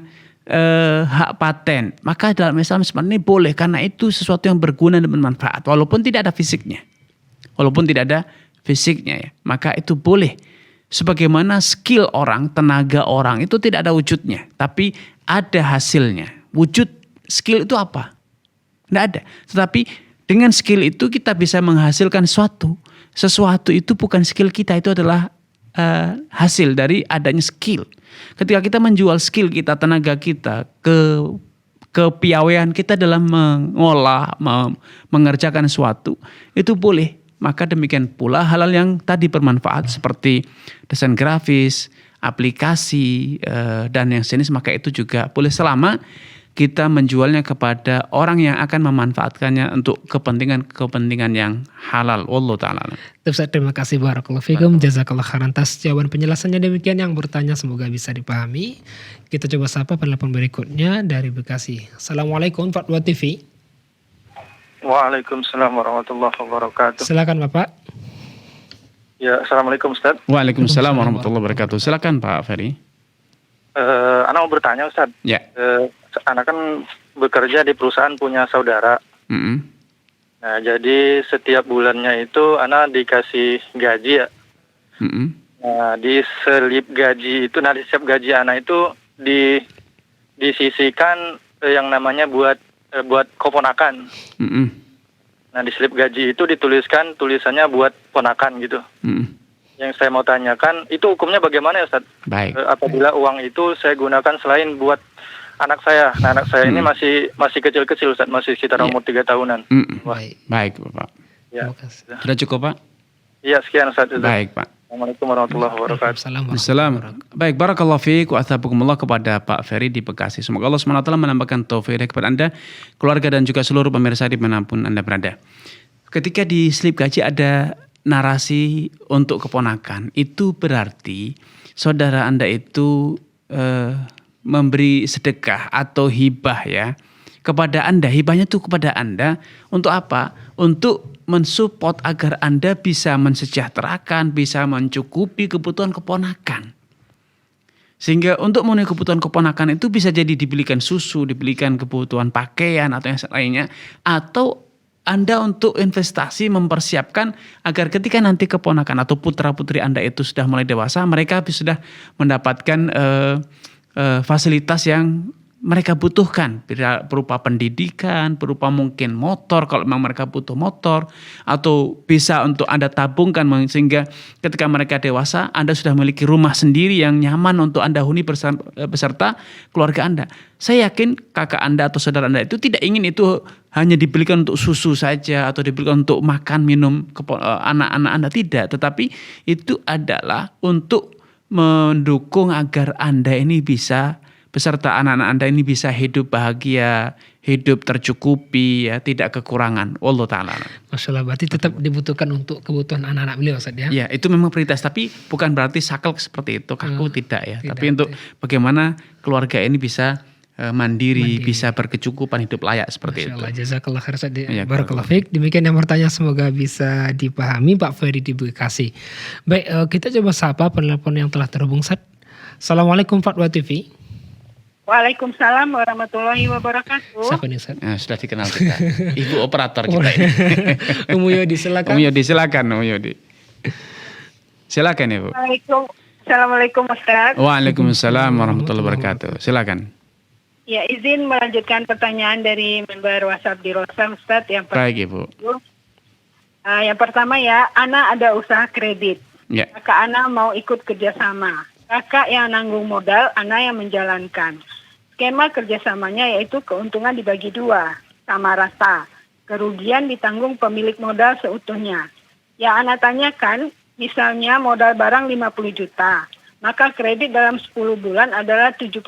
hak paten. Maka dalam Islam seperti ini boleh, karena itu sesuatu yang berguna dan bermanfaat walaupun tidak ada fisiknya. Ya, maka itu boleh. Sebagaimana skill orang, tenaga orang itu tidak ada wujudnya, tapi ada hasilnya. Wujud skill itu apa? Tidak ada. Tetapi dengan skill itu kita bisa menghasilkan sesuatu. Sesuatu itu bukan skill kita, itu adalah hasil dari adanya skill. Ketika kita menjual skill kita, tenaga kita, kepiawaian kita dalam mengolah, mengerjakan sesuatu, itu boleh. Maka demikian pula hal-hal yang tadi bermanfaat seperti desain grafis, aplikasi, dan yang sejenis, maka itu juga boleh selama kita menjualnya kepada orang yang akan memanfaatkannya untuk kepentingan yang halal. Wallahu ta'ala. Terima kasih, barakallahu fikum, jazakallah khairan atas jawaban penjelasannya. Demikian yang bertanya, semoga bisa dipahami. Kita coba sapa penelpon berikutnya dari Bekasi. Assalamualaikum Fatwa TV. Waalaikumsalam warahmatullahi wabarakatuh. Silakan Bapak. Ya, assalamualaikum Ustaz. Waalaikumsalam warahmatullahi wabarakatuh. Silakan Pak Ferry. Anak mau bertanya Ustaz. Ya. Anak kan bekerja di perusahaan punya saudara. Nah, jadi setiap bulannya itu anak dikasih gaji ya. Nah, di selip gaji itu, di setiap gaji anak itu disisihkan yang namanya buat keponakan. Nah, di slip gaji itu dituliskan tulisannya buat ponakan gitu. Yang saya mau tanyakan, itu hukumnya bagaimana ya Ustaz? Baik. Apabila uang itu saya gunakan selain buat anak saya. Nah, anak saya ini masih kecil-kecil Ustaz, masih sekitar umur 3 tahunan. Baik Bapak. Ya. Sudah cukup Pak? Iya, sekian Ustaz. Baik Pak. Assalamualaikum warahmatullahi wabarakatuh. Assalamualaikum. Baik, barakallahu fiik wa athabakumullah kepada Pak Ferry di Bekasi. Semoga Allah SWT menambahkan taufik kepada Anda, keluarga dan juga seluruh pemirsa dimanapun Anda berada. Ketika di slip gaji ada narasi untuk keponakan, itu berarti saudara Anda itu memberi sedekah atau hibah ya kepada Anda. Hibahnya itu kepada Anda untuk apa? Untuk mensupport agar Anda bisa mensejahterakan, bisa mencukupi kebutuhan keponakan. Sehingga untuk memenuhi kebutuhan keponakan itu bisa jadi dibelikan susu, dibelikan kebutuhan pakaian atau yang lainnya, atau Anda untuk investasi mempersiapkan agar ketika nanti keponakan atau putra-putri Anda itu sudah mulai dewasa, mereka sudah mendapatkan fasilitas yang mereka butuhkan, berupa pendidikan, berupa mungkin motor kalau memang mereka butuh motor, atau bisa untuk Anda tabungkan sehingga ketika mereka dewasa Anda sudah memiliki rumah sendiri yang nyaman untuk Anda huni beserta keluarga Anda. Saya yakin kakak Anda atau saudara Anda itu tidak ingin itu hanya dibelikan untuk susu saja atau dibelikan untuk makan minum anak-anak Anda, tidak, tetapi itu adalah untuk mendukung agar Anda ini bisa beserta anak-anak Anda ini bisa hidup bahagia, hidup tercukupi, ya, tidak kekurangan. Wallahu ta'ala. Masya Allah, berarti tetap dibutuhkan untuk kebutuhan anak-anak beliau, Ustaz, ya? Ya, itu memang prioritas, tapi bukan berarti saklek seperti itu, kaku tidak ya. Tidak, tapi untuk bagaimana keluarga ini bisa mandiri, bisa berkecukupan, hidup layak seperti Masya Allah, itu. jazakallah khair, Ustaz. Ya, Barakallahu fiik. Demikian yang bertanya, semoga bisa dipahami Pak Ferry di Bekasi. Baik, kita coba sapa penelpon yang telah terhubung, Ustaz. Assalamualaikum Fatwa TV. Waalaikumsalam warahmatullahi wabarakatuh. Siapa nih, Ustaz? Nah, sudah dikenal kita. Ibu operator kita ini. Umu Yodi, silakan. Om Yodi, silakan Om Yodi. Silakan Ibu. Assalamualaikum Ustaz. Waalaikumsalam warahmatullahi wabarakatuh. Silakan. Ya, izin melanjutkan pertanyaan dari member WhatsApp di Rosam, Ustaz. Baik Ibu. Yang pertama ya, Ana ada usaha kredit. Ya. Kakak Ana mau ikut kerjasama. Kakak yang nanggung modal, Ana yang menjalankan. Skema kerjasamanya yaitu keuntungan dibagi 2, sama rata. Kerugian ditanggung pemilik modal seutuhnya. Yang Ana tanyakan, misalnya modal barang 50 juta. Maka kredit dalam 10 bulan adalah 75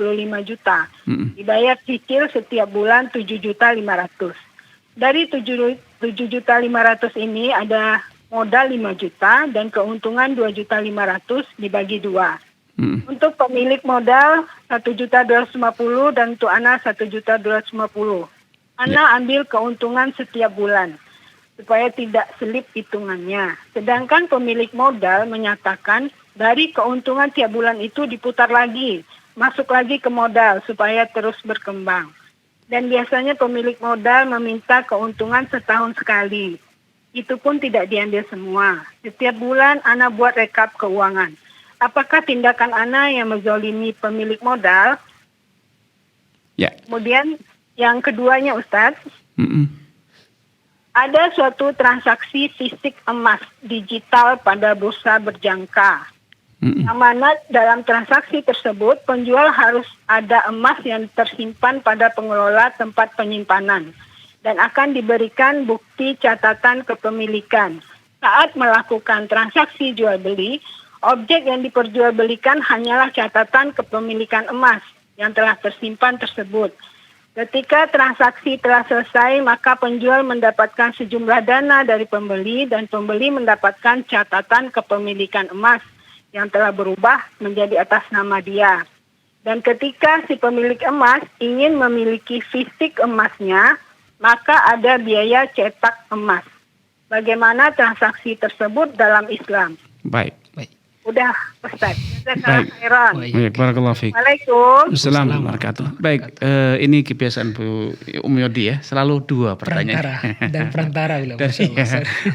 juta. Dibayar cicil setiap bulan 7.500.000. Dari 7.500.000 ini ada modal 5 juta dan keuntungan 2.500.000 dibagi 2. Untuk pemilik modal 1.250.000 dan untuk Ana 1.250.000. Ana ambil keuntungan setiap bulan supaya tidak selip hitungannya. Sedangkan pemilik modal menyatakan dari keuntungan tiap bulan itu diputar lagi, masuk lagi ke modal supaya terus berkembang. Dan biasanya pemilik modal meminta keuntungan setahun sekali. Itu pun tidak diambil semua. Setiap bulan Ana buat rekap keuangan. Apakah tindakan Ana yang menzalimi pemilik modal? Ya. Kemudian yang keduanya, Ustadz, ada suatu transaksi fisik emas digital pada bursa berjangka. Yang mana dalam transaksi tersebut penjual harus ada emas yang tersimpan pada pengelola tempat penyimpanan dan akan diberikan bukti catatan kepemilikan. Saat melakukan transaksi jual beli, objek yang diperjualbelikan hanyalah catatan kepemilikan emas yang telah tersimpan tersebut. Ketika transaksi telah selesai, maka penjual mendapatkan sejumlah dana dari pembeli dan pembeli mendapatkan catatan kepemilikan emas yang telah berubah menjadi atas nama dia. Dan ketika si pemilik emas ingin memiliki fisik emasnya, maka ada biaya cetak emas. Bagaimana transaksi tersebut dalam Islam? Baik. Udah, Ustaz. Baik. Baik, barakallahu fiik. Waalaikumsalam. Assalamualaikum warahmatullahi wabarakatuh. Baik, ini kebiasaan Bu Yodi ya, selalu 2 pertanyaan. Perantara.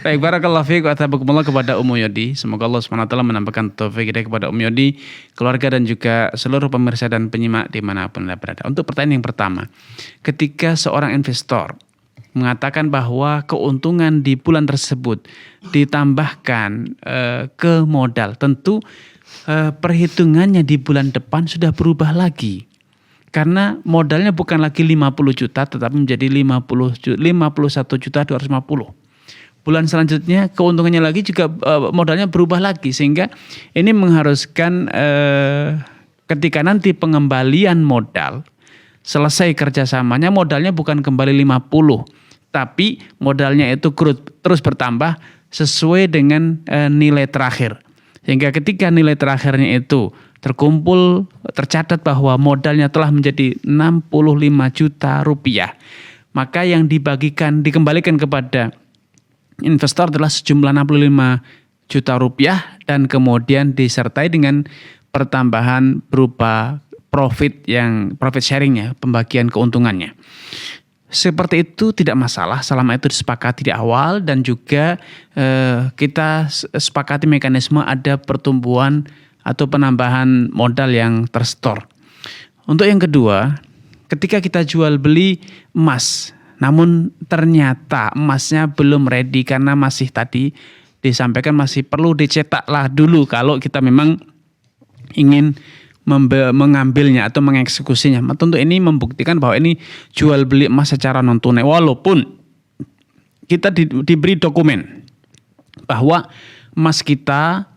Baik, barakallahu fiik wa tabakumullah kepada Yodi. Semoga Allah SWT menambahkan taufik hidayah kepada Yodi, keluarga dan juga seluruh pemirsa dan penyimak dimanapun Anda berada. Untuk pertanyaan yang pertama, ketika seorang investor mengatakan bahwa keuntungan di bulan tersebut ditambahkan ke modal, tentu perhitungannya di bulan depan sudah berubah lagi. Karena modalnya bukan lagi 50 juta tetapi menjadi 51.250. Bulan selanjutnya keuntungannya lagi juga modalnya berubah lagi, sehingga ini mengharuskan ketika nanti pengembalian modal selesai kerjasamanya, modalnya bukan kembali 50, tapi modalnya itu terus bertambah sesuai dengan nilai terakhir. Sehingga ketika nilai terakhirnya itu terkumpul, tercatat bahwa modalnya telah menjadi 65 juta rupiah, maka yang dikembalikan kepada investor adalah sejumlah 65 juta rupiah dan kemudian disertai dengan pertambahan berupa profit sharingnya, pembagian keuntungannya. Seperti itu tidak masalah selama itu disepakati di awal dan juga kita sepakati mekanisme ada pertumbuhan atau penambahan modal yang tersetor. Untuk yang kedua, ketika kita jual beli emas, namun ternyata emasnya belum ready karena masih tadi disampaikan masih perlu dicetaklah dulu kalau kita memang ingin mengambilnya atau mengeksekusinya. Tentu ini membuktikan bahwa ini jual beli emas secara non tunai, walaupun kita diberi dokumen bahwa emas kita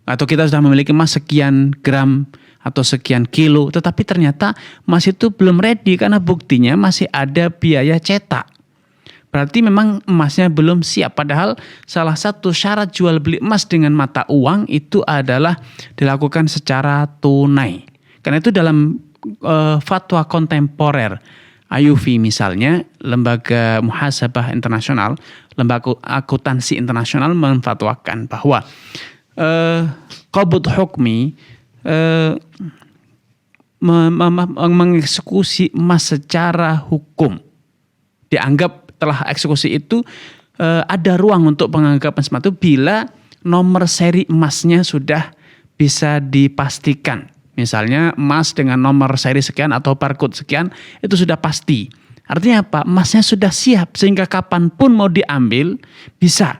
atau kita sudah memiliki emas sekian gram atau sekian kilo, tetapi ternyata emas itu belum ready karena buktinya masih ada biaya cetak. Berarti memang emasnya belum siap. Padahal salah satu syarat jual beli emas dengan mata uang itu adalah dilakukan secara tunai. Karena itu dalam fatwa kontemporer IUV misalnya, lembaga muhasabah internasional, lembaga akuntansi internasional memfatwakan bahwa qabd hukmi mengeksekusi emas secara hukum, dianggap telah eksekusi itu ada ruang untuk penganggapan seperti itu bila nomor seri emasnya sudah bisa dipastikan. Misalnya emas dengan nomor seri sekian atau barcode sekian itu sudah pasti. Artinya apa? Emasnya sudah siap sehingga kapanpun mau diambil bisa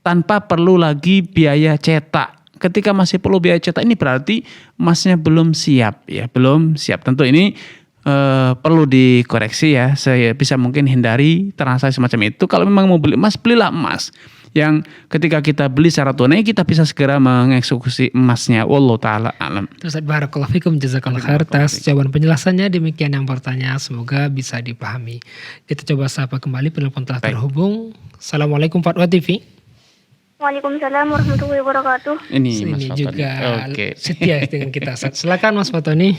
tanpa perlu lagi biaya cetak. Ketika masih perlu biaya cetak ini berarti emasnya belum siap ya, belum siap. Tentu ini perlu dikoreksi ya. Saya bisa mungkin hindari transaksi semacam itu. Kalau memang mau beli emas, belilah emas yang ketika kita beli secara tunai kita bisa segera mengeksekusi emasnya. Wallahu taala alam. Terus barakallahu fikum, jazakallahu khair atas jawaban penjelasannya. Demikian yang bertanya, semoga bisa dipahami. Kita coba sapa kembali penelpon telah terhubung. Assalamualaikum Fatwa TV. Waalaikumsalam warahmatullahi wabarakatuh. Ini juga setia dengan kita. Silakan Mas Fatoni.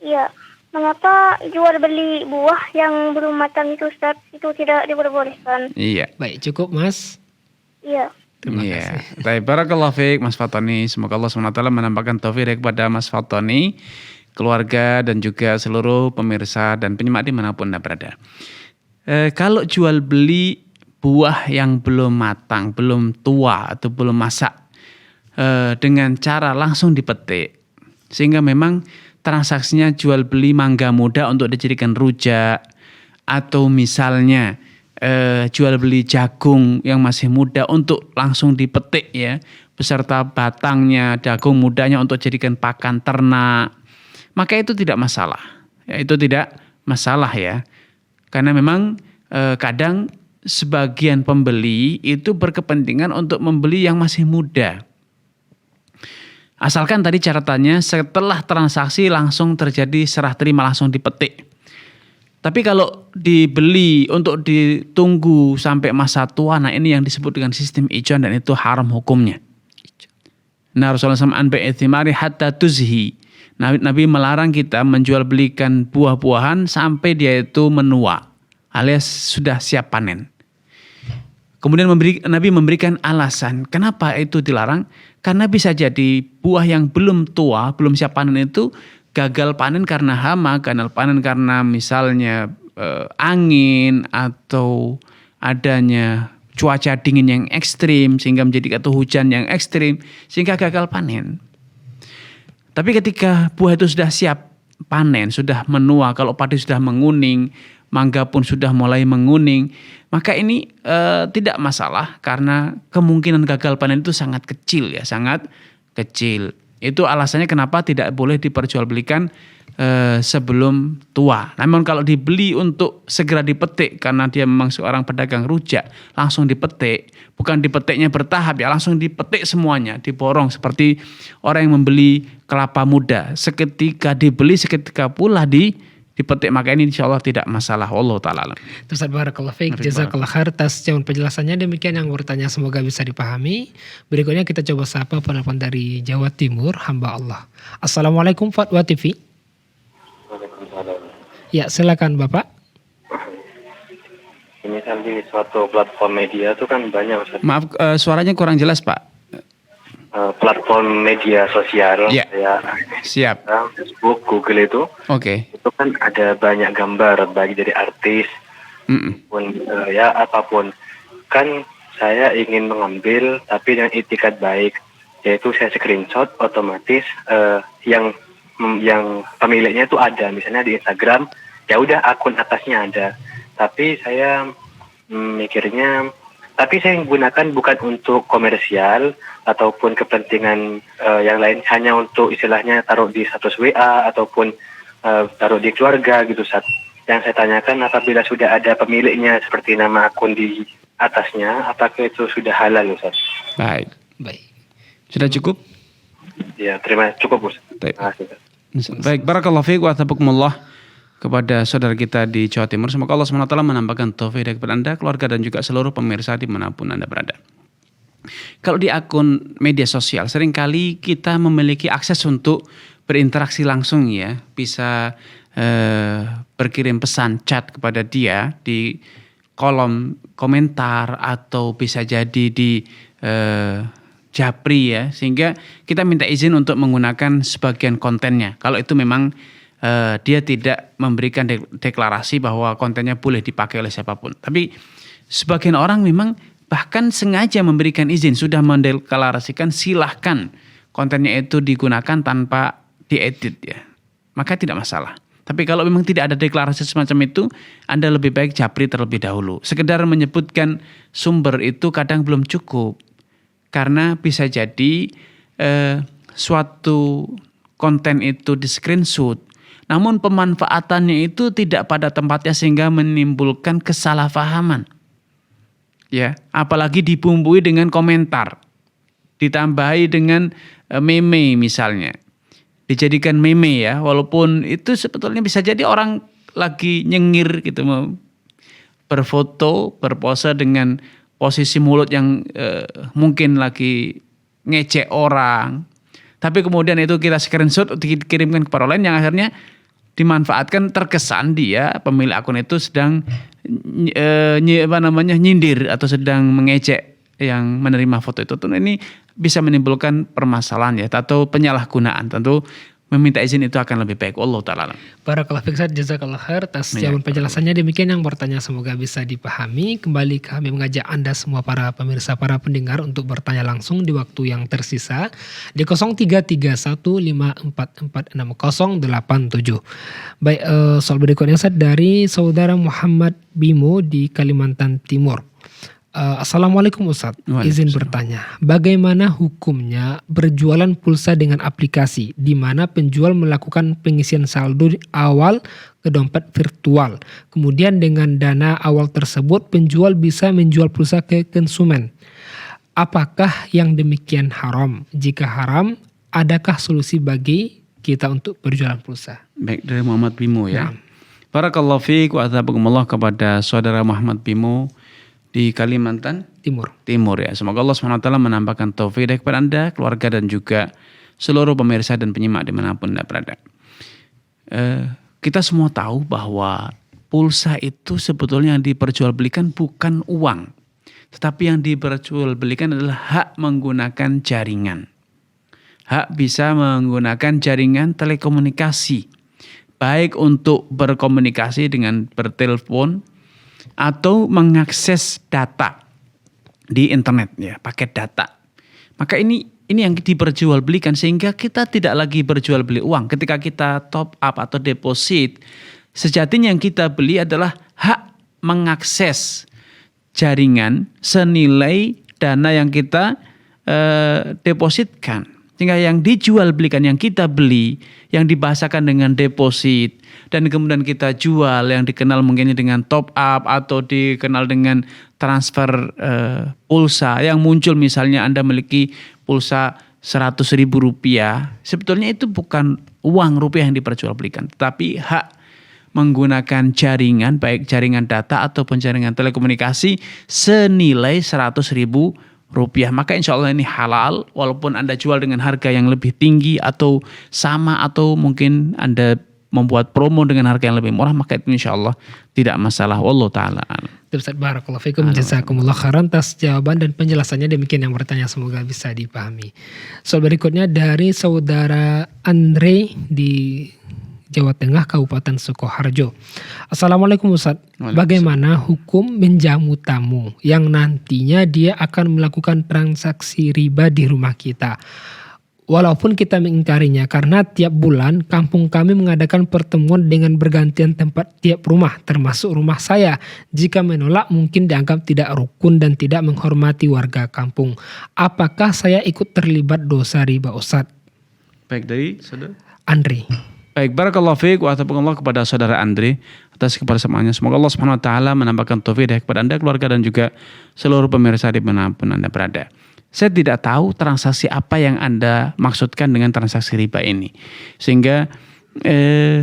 Iya, mengapa jual beli buah yang belum matang itu Ustaz itu tidak diperbolehkan? Iya. Baik, cukup Mas. Iya. Terima kasih. Baik, barakallahu fiik Mas Fatoni. Semoga Allah SWT menambahkan taufik kepada Mas Fatoni, keluarga dan juga seluruh pemirsa dan penyimak dimanapun Anda berada. Kalau jual beli buah yang belum matang, belum tua atau belum masak dengan cara langsung dipetik, sehingga memang transaksinya jual beli mangga muda untuk dijadikan rujak, atau misalnya jual beli jagung yang masih muda untuk langsung dipetik ya, beserta batangnya, jagung mudanya untuk jadikan pakan ternak, maka itu tidak masalah. Ya, itu tidak masalah ya, karena memang kadang sebagian pembeli itu berkepentingan untuk membeli yang masih muda. Asalkan tadi catatannya setelah transaksi langsung terjadi serah terima, langsung dipetik. Tapi kalau dibeli untuk ditunggu sampai masa tua, nah ini yang disebut dengan sistem ijon dan itu haram hukumnya. Nah Rasulullah SAW bi'ithimari hatta tuzhi. Nabi melarang kita menjual belikan buah-buahan sampai dia itu menua alias sudah siap panen. Kemudian Nabi memberikan alasan kenapa itu dilarang. Karena bisa jadi buah yang belum tua, belum siap panen itu gagal panen karena hama, gagal panen karena misalnya angin atau adanya cuaca dingin yang ekstrim sehingga menjadi atau hujan yang ekstrim sehingga gagal panen. Tapi ketika buah itu sudah siap panen, sudah menua, kalau padi sudah menguning, mangga pun sudah mulai menguning, maka ini tidak masalah karena kemungkinan gagal panen itu sangat kecil ya, sangat kecil. Itu alasannya kenapa tidak boleh diperjualbelikan sebelum tua. Namun kalau dibeli untuk segera dipetik karena dia memang seorang pedagang rujak, langsung dipetik, bukan dipetiknya bertahap ya, langsung dipetik semuanya, diborong seperti orang yang membeli kelapa muda, seketika dibeli seketika pula dipetik, maka ini insya Allah tidak masalah. Allah ta'ala. Terus barakallahu fiik, jazakallahu khair atas jawaban penjelasannya. Demikian yang bertanya, semoga bisa dipahami. Berikutnya kita coba sapa penelpon dari Jawa Timur, hamba Allah. Assalamualaikum Fatwa TV. Waalaikumsalam. Ya silakan Bapak. Ini kan di suatu platform media itu kan banyak Ustaz. Maaf, suaranya kurang jelas Pak. Platform media sosial ya. Kayak Siap. Facebook, Google itu. Oke. Itu kan ada banyak gambar baik dari artis pun ya apapun. Kan saya ingin mengambil tapi dengan itikat baik, yaitu saya screenshot otomatis yang pemiliknya itu ada, misalnya di Instagram ya udah akun atasnya ada. Tapi saya mikirnya saya menggunakan bukan untuk komersial ataupun kepentingan yang lain, hanya untuk istilahnya taruh di status WA ataupun taruh di keluarga gitu Ustaz. Yang saya tanyakan, apabila sudah ada pemiliknya seperti nama akun di atasnya, apakah itu sudah halal Ustaz? Baik. Sudah cukup? Ya, cukup Ustaz. Baik, barakallahu fiik wa tabakumullah kepada saudara kita di Jawa Timur. Semoga Allah SWT menambahkan taufik kepada Anda, keluarga dan juga seluruh pemirsa dimanapun Anda berada. Kalau di akun media sosial, seringkali kita memiliki akses untuk berinteraksi langsung ya. Bisa berkirim pesan chat kepada dia di kolom komentar atau bisa jadi di Japri ya, sehingga kita minta izin untuk menggunakan sebagian kontennya. Kalau itu memang dia tidak memberikan deklarasi bahwa kontennya boleh dipakai oleh siapapun. Tapi sebagian orang memang bahkan sengaja memberikan izin, sudah mendeklarasikan silahkan kontennya itu digunakan tanpa diedit ya. Maka tidak masalah. Tapi kalau memang tidak ada deklarasi semacam itu, Anda lebih baik Japri terlebih dahulu. Sekedar menyebutkan sumber itu kadang belum cukup. Karena bisa jadi suatu konten itu di screenshot, namun pemanfaatannya itu tidak pada tempatnya sehingga menimbulkan kesalahpahaman. Ya, apalagi dibumbui dengan komentar, ditambahi dengan meme misalnya. Dijadikan meme ya, walaupun itu sebetulnya bisa jadi orang lagi nyengir gitu, berfoto, berpose dengan posisi mulut yang mungkin lagi ngecek orang. Tapi kemudian itu kita screenshot, dikirimkan kepada orang lain yang akhirnya dimanfaatkan, terkesan dia pemilik akun itu sedang nyindir atau sedang mengejek yang menerima foto itu. Tentu ini bisa menimbulkan permasalahan ya, atau penyalahgunaan. Tentu meminta izin itu akan lebih baik. Wallahu ta'ala. Barakallahu fiik, jazakallahu khair atas jawaban penjelasannya. Demikian yang bertanya, semoga bisa dipahami. Kembali kami mengajak Anda semua para pemirsa, para pendengar untuk bertanya langsung di waktu yang tersisa di 033154460087. Baik, soal berikutnya Ustaz dari saudara Muhammad Bimo di Kalimantan Timur. Assalamualaikum Ustaz, izin bertanya, bagaimana hukumnya berjualan pulsa dengan aplikasi di mana penjual melakukan pengisian saldo awal ke dompet virtual, kemudian dengan dana awal tersebut penjual bisa menjual pulsa ke konsumen. Apakah yang demikian haram? Jika haram, adakah solusi bagi kita untuk berjualan pulsa? Baik, dari Muhammad Bimo ya. Barakallahu fiik wa atabakumullah kepada saudara Muhammad Bimo di Kalimantan Timur ya. Semoga Allah SWT menambahkan taufik kepada Anda, keluarga dan juga seluruh pemirsa dan penyimak dimanapun Anda berada. Kita semua tahu bahwa pulsa itu sebetulnya yang diperjualbelikan bukan uang, tetapi yang diperjualbelikan adalah hak menggunakan jaringan. Hak bisa menggunakan jaringan telekomunikasi, baik untuk berkomunikasi dengan bertelepon atau mengakses data di internet ya, paket data. Maka ini yang diperjualbelikan, sehingga kita tidak lagi berjual beli uang. Ketika kita top up atau deposit, sejatinya yang kita beli adalah hak mengakses jaringan senilai dana yang kita depositkan. Sehingga yang dijual belikan, yang kita beli, yang dibahasakan dengan deposit, dan kemudian kita jual yang dikenal mungkin dengan top up atau dikenal dengan transfer pulsa, yang muncul misalnya Anda memiliki pulsa Rp100.000, sebetulnya itu bukan uang rupiah yang diperjualbelikan, tetapi hak menggunakan jaringan, baik jaringan data ataupun jaringan telekomunikasi senilai Rp100.000. Maka insya Allah ini halal, walaupun Anda jual dengan harga yang lebih tinggi atau sama, atau mungkin Anda membuat promo dengan harga yang lebih murah, maka itu insya Allah tidak masalah. Wallahu ta'ala. Ustaz, barakallahu fikum, jazakumullah khairan atas jawaban dan penjelasannya. Demikian yang bertanya, semoga bisa dipahami. Soal berikutnya dari saudara Andre di Jawa Tengah, Kabupaten Sukoharjo. Assalamualaikum Ustaz, bagaimana hukum menjamu tamu yang nantinya dia akan melakukan transaksi riba di rumah kita? Walaupun kita mengingkarinya, karena tiap bulan kampung kami mengadakan pertemuan dengan bergantian tempat tiap rumah, termasuk rumah saya. Jika menolak mungkin dianggap tidak rukun dan tidak menghormati warga kampung. Apakah saya ikut terlibat dosa riba Ustaz? Baik, dari saudara Andre. Baik, barakallahu fiik wa atabakumullah kepada saudara Andre atas kebersamaannya. Semoga Allah Subhanahu wa taala menambahkan taufik kepada Anda, keluarga dan juga seluruh pemirsa dimanapun Anda berada. saya tidak tahu transaksi apa yang Anda maksudkan dengan transaksi riba ini. Sehingga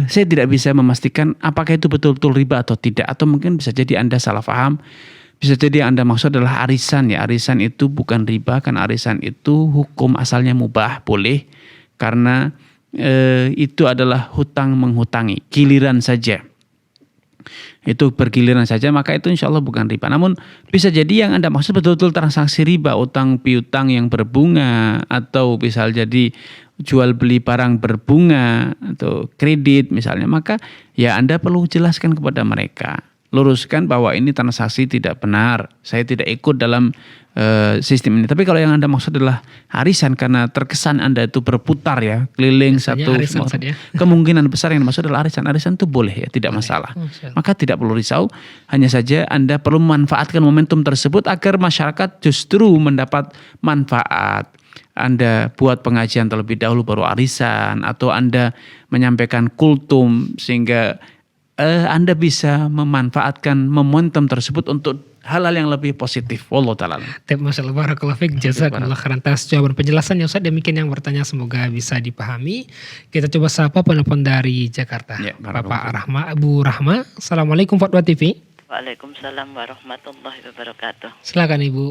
saya tidak bisa memastikan apakah itu betul-betul riba atau tidak. Atau mungkin bisa jadi Anda salah paham. Bisa jadi yang Anda maksud adalah arisan ya. Arisan itu bukan riba, karena arisan itu hukum asalnya mubah, boleh. Karena itu adalah hutang menghutangi, giliran saja. Itu bergiliran saja, maka itu insya Allah bukan riba. Namun bisa jadi yang Anda maksud betul-betul transaksi riba, utang piutang yang berbunga, atau misal jadi jual beli barang berbunga atau kredit misalnya, maka ya Anda perlu jelaskan kepada mereka, luruskan bahwa ini transaksi tidak benar, saya tidak ikut dalam sistem ini. Tapi kalau yang Anda maksud adalah arisan, karena terkesan Anda itu berputar ya, keliling satu, kemungkinan besar yang dimaksud adalah arisan. Arisan itu boleh ya, tidak masalah. Maka tidak perlu risau, hanya saja Anda perlu memanfaatkan momentum tersebut agar masyarakat justru mendapat manfaat. Anda buat pengajian terlebih dahulu baru arisan, atau Anda menyampaikan kultum sehingga Anda bisa memanfaatkan momentum tersebut untuk hal-hal yang lebih positif. Wallahu ta'ala. Masyaallah, barakallahu fiik, jazakallahu khairan atas jawaban penjelasan ya Ustaz. Demikian yang bertanya, semoga bisa dipahami. Kita coba sapa penelpon dari Jakarta. Ya, Bapak Rahma, Abu Rahma. Assalamualaikum Fatwa TV. Waalaikumsalam warahmatullahi wabarakatuh. Silakan Ibu.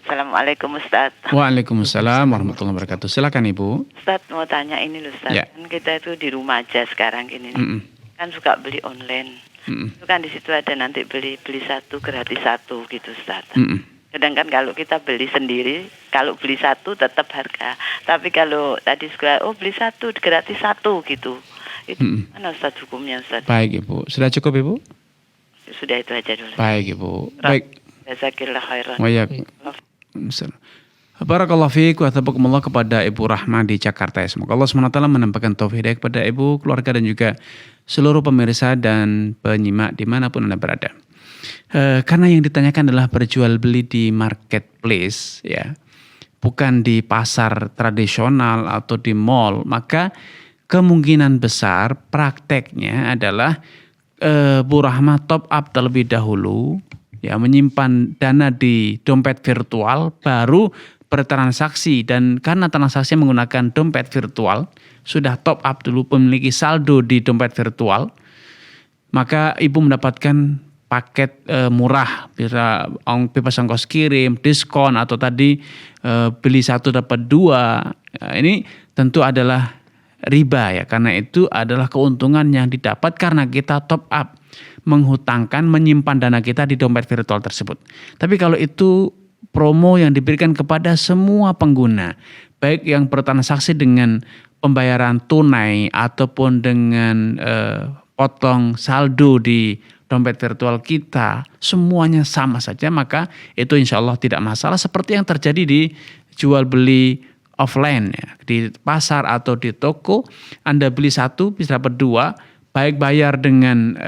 Assalamualaikum Ustaz. Waalaikumsalam warahmatullahi wabarakatuh. Silakan Ibu. Ustaz, mau tanya ini loh Ustaz. Ya. Kan kita itu di rumah aja sekarang ini. Kan suka beli online. Itu kan di situ ada nanti beli satu gratis satu gitu Ustaz. Sedangkan kalau kita beli sendiri, kalau beli satu tetap harga. Tapi kalau tadi sekolah, beli satu gratis satu gitu. Itu mana Ustaz hukumnya Ustaz? Baik Ibu, sudah cukup Ibu? Sudah itu aja dulu. Baik Ibu. Baik. Jazakillah khairan. Barakallahu fiik wa tabakumullah kepada Ibu Rahma di Jakarta ya. Semoga Allah SWT menampakkan taufik hidayah kepada Ibu, keluarga dan juga seluruh pemirsa dan penyimak dimanapun Anda berada. Karena yang ditanyakan adalah berjual beli di marketplace ya, bukan di pasar tradisional atau di mall, maka kemungkinan besar prakteknya adalah Bu Rahma top up terlebih dahulu ya, menyimpan dana di dompet virtual baru bertransaksi, dan karena transaksi menggunakan dompet virtual sudah top up dulu, memiliki saldo di dompet virtual, maka Ibu mendapatkan paket murah, bisa bebas ongkos kirim, diskon, atau tadi beli satu dapat dua. Ini tentu adalah riba ya, karena itu adalah keuntungan yang didapat karena kita top up, menghutangkan, menyimpan dana kita di dompet virtual tersebut. Tapi kalau itu promo yang diberikan kepada semua pengguna, baik yang bertransaksi dengan pembayaran tunai ataupun dengan potong saldo di dompet virtual kita, semuanya sama saja, maka itu insya Allah tidak masalah, seperti yang terjadi di jual beli offline ya, di pasar atau di toko. Anda beli satu bisa dapat dua, baik bayar dengan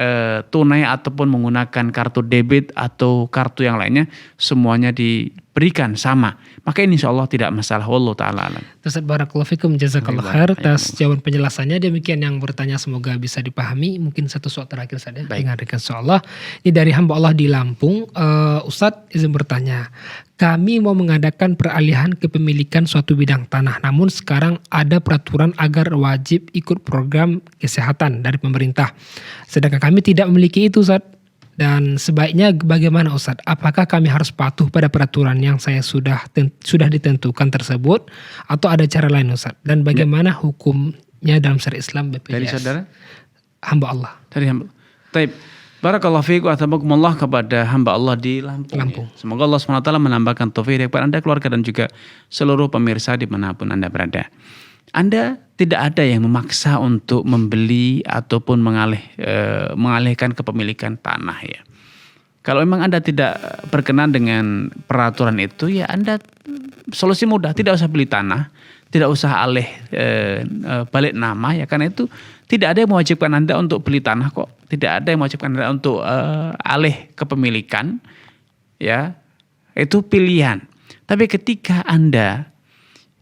tunai ataupun menggunakan kartu debit atau kartu yang lainnya, semuanya diberikan sama. Maka ini insya Allah tidak masalah. Wallahu ta'ala alam. Ustaz, barakallahu fikum, jazakallahu khair atas jawaban penjelasannya. Demikian yang bertanya, semoga bisa dipahami. Mungkin satu soal terakhir saja dengan insyaallah. Ini dari hamba Allah di Lampung. Ustaz izin bertanya, kami mau mengadakan peralihan kepemilikan suatu bidang tanah, namun sekarang ada peraturan agar wajib ikut program kesehatan dari pemerintah. Sedangkan kami tidak memiliki itu Ustaz. Dan sebaiknya bagaimana Ustaz? Apakah kami harus patuh pada peraturan yang saya sudah ditentukan tersebut, atau ada cara lain Ustaz? Dan bagaimana hukumnya dalam syariat Islam BPJS? Dari saudara? Hamba Allah. Dari hamba. Taib. Barakallahu fiikum wa tabakumullah kepada hamba Allah di Lampung. Ya. Semoga Allah SWT menambahkan taufik kepada Anda, keluarga, dan juga seluruh pemirsa dimanapun Anda berada. Anda tidak ada yang memaksa untuk membeli ataupun mengalihkan kepemilikan tanah ya. Kalau memang Anda tidak berkenan dengan peraturan itu, ya Anda solusi mudah, tidak usah beli tanah, tidak usah balik nama ya, karena itu tidak ada yang mewajibkan Anda untuk beli tanah kok. Tidak ada yang mewajibkan Anda untuk alih kepemilikan ya. Itu pilihan. Tapi ketika Anda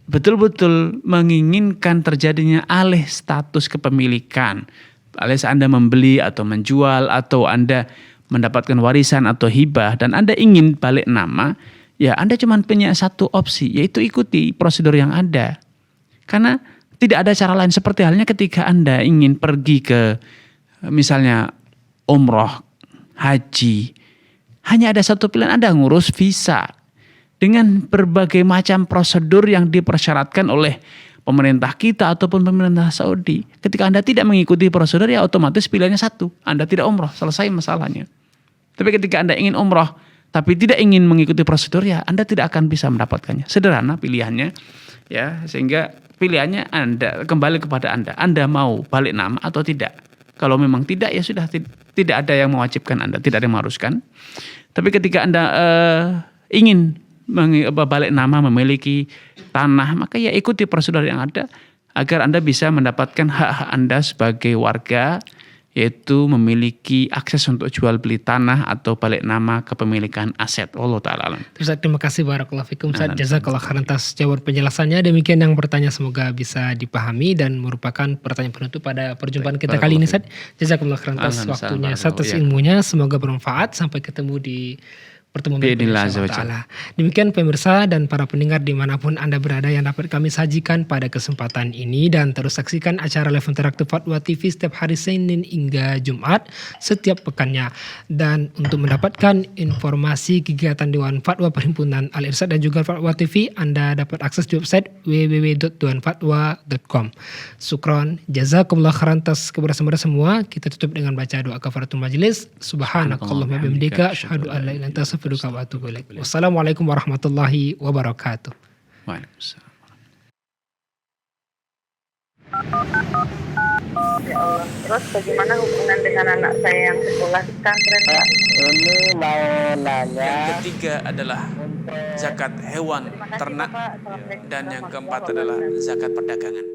betul-betul menginginkan terjadinya alih status kepemilikan, alias Anda membeli atau menjual, atau Anda mendapatkan warisan atau hibah dan Anda ingin balik nama, ya Anda cuma punya satu opsi, yaitu ikuti prosedur yang ada. Karena tidak ada cara lain, seperti halnya ketika Anda ingin pergi ke misalnya umroh, haji, hanya ada satu pilihan, Anda ngurus visa dengan berbagai macam prosedur yang dipersyaratkan oleh pemerintah kita ataupun pemerintah Saudi. Ketika Anda tidak mengikuti prosedur, ya otomatis pilihannya satu, Anda tidak umroh, selesai masalahnya. Tapi ketika Anda ingin umroh tapi tidak ingin mengikuti prosedur, ya Anda tidak akan bisa mendapatkannya. Sederhana pilihannya, ya, sehingga pilihannya Anda kembali kepada Anda. Anda mau balik nama atau tidak? Kalau memang tidak, ya sudah, tidak ada yang mewajibkan Anda, tidak ada yang mengharuskan. Tapi ketika Anda ingin balik nama, memiliki tanah, maka ya ikuti prosedur yang ada agar Anda bisa mendapatkan hak-hak Anda sebagai warga, yaitu memiliki akses untuk jual beli tanah atau balik nama kepemilikan aset. Allah Ta'ala. Ustaz, terima kasih, barakallahu fikum. Ustaz, jazakallah khairan atas jawaban penjelasannya. Demikian yang bertanya, semoga bisa dipahami dan merupakan pertanyaan penutup pada perjumpaan kita kali ini, Ustaz. Jazakallah khairan atas waktunya, atas ilmunya. Semoga bermanfaat. Sampai ketemu di pertemuan berikutnya. Demikian pemirsa dan para pendengar dimanapun Anda berada yang dapat kami sajikan pada kesempatan ini, dan terus saksikan acara live interaktif Fatwa TV setiap hari Senin hingga Jumat setiap pekannya. Dan untuk mendapatkan informasi kegiatan Dewan Fatwa Perhimpunan Al-Irsyad dan juga Fatwa TV, Anda dapat akses di website www.dewanfatwa.com. Syukron, jazakumullah khairan atas kebersamaan semua. Kita tutup dengan baca doa kafaratul majelis. Subhanakallahumma bihamdika asyhadu an la ilaha illa anta Wassalamualaikum warahmatullahi wabarakatuh. Waalaikumsalam. Ya Allah, terus bagaimana hubungan dengan anak saya yang sekolah di pesantren, Pak? Ini mau nanya. Yang ketiga adalah zakat hewan ternak, dan yang keempat adalah zakat perdagangan.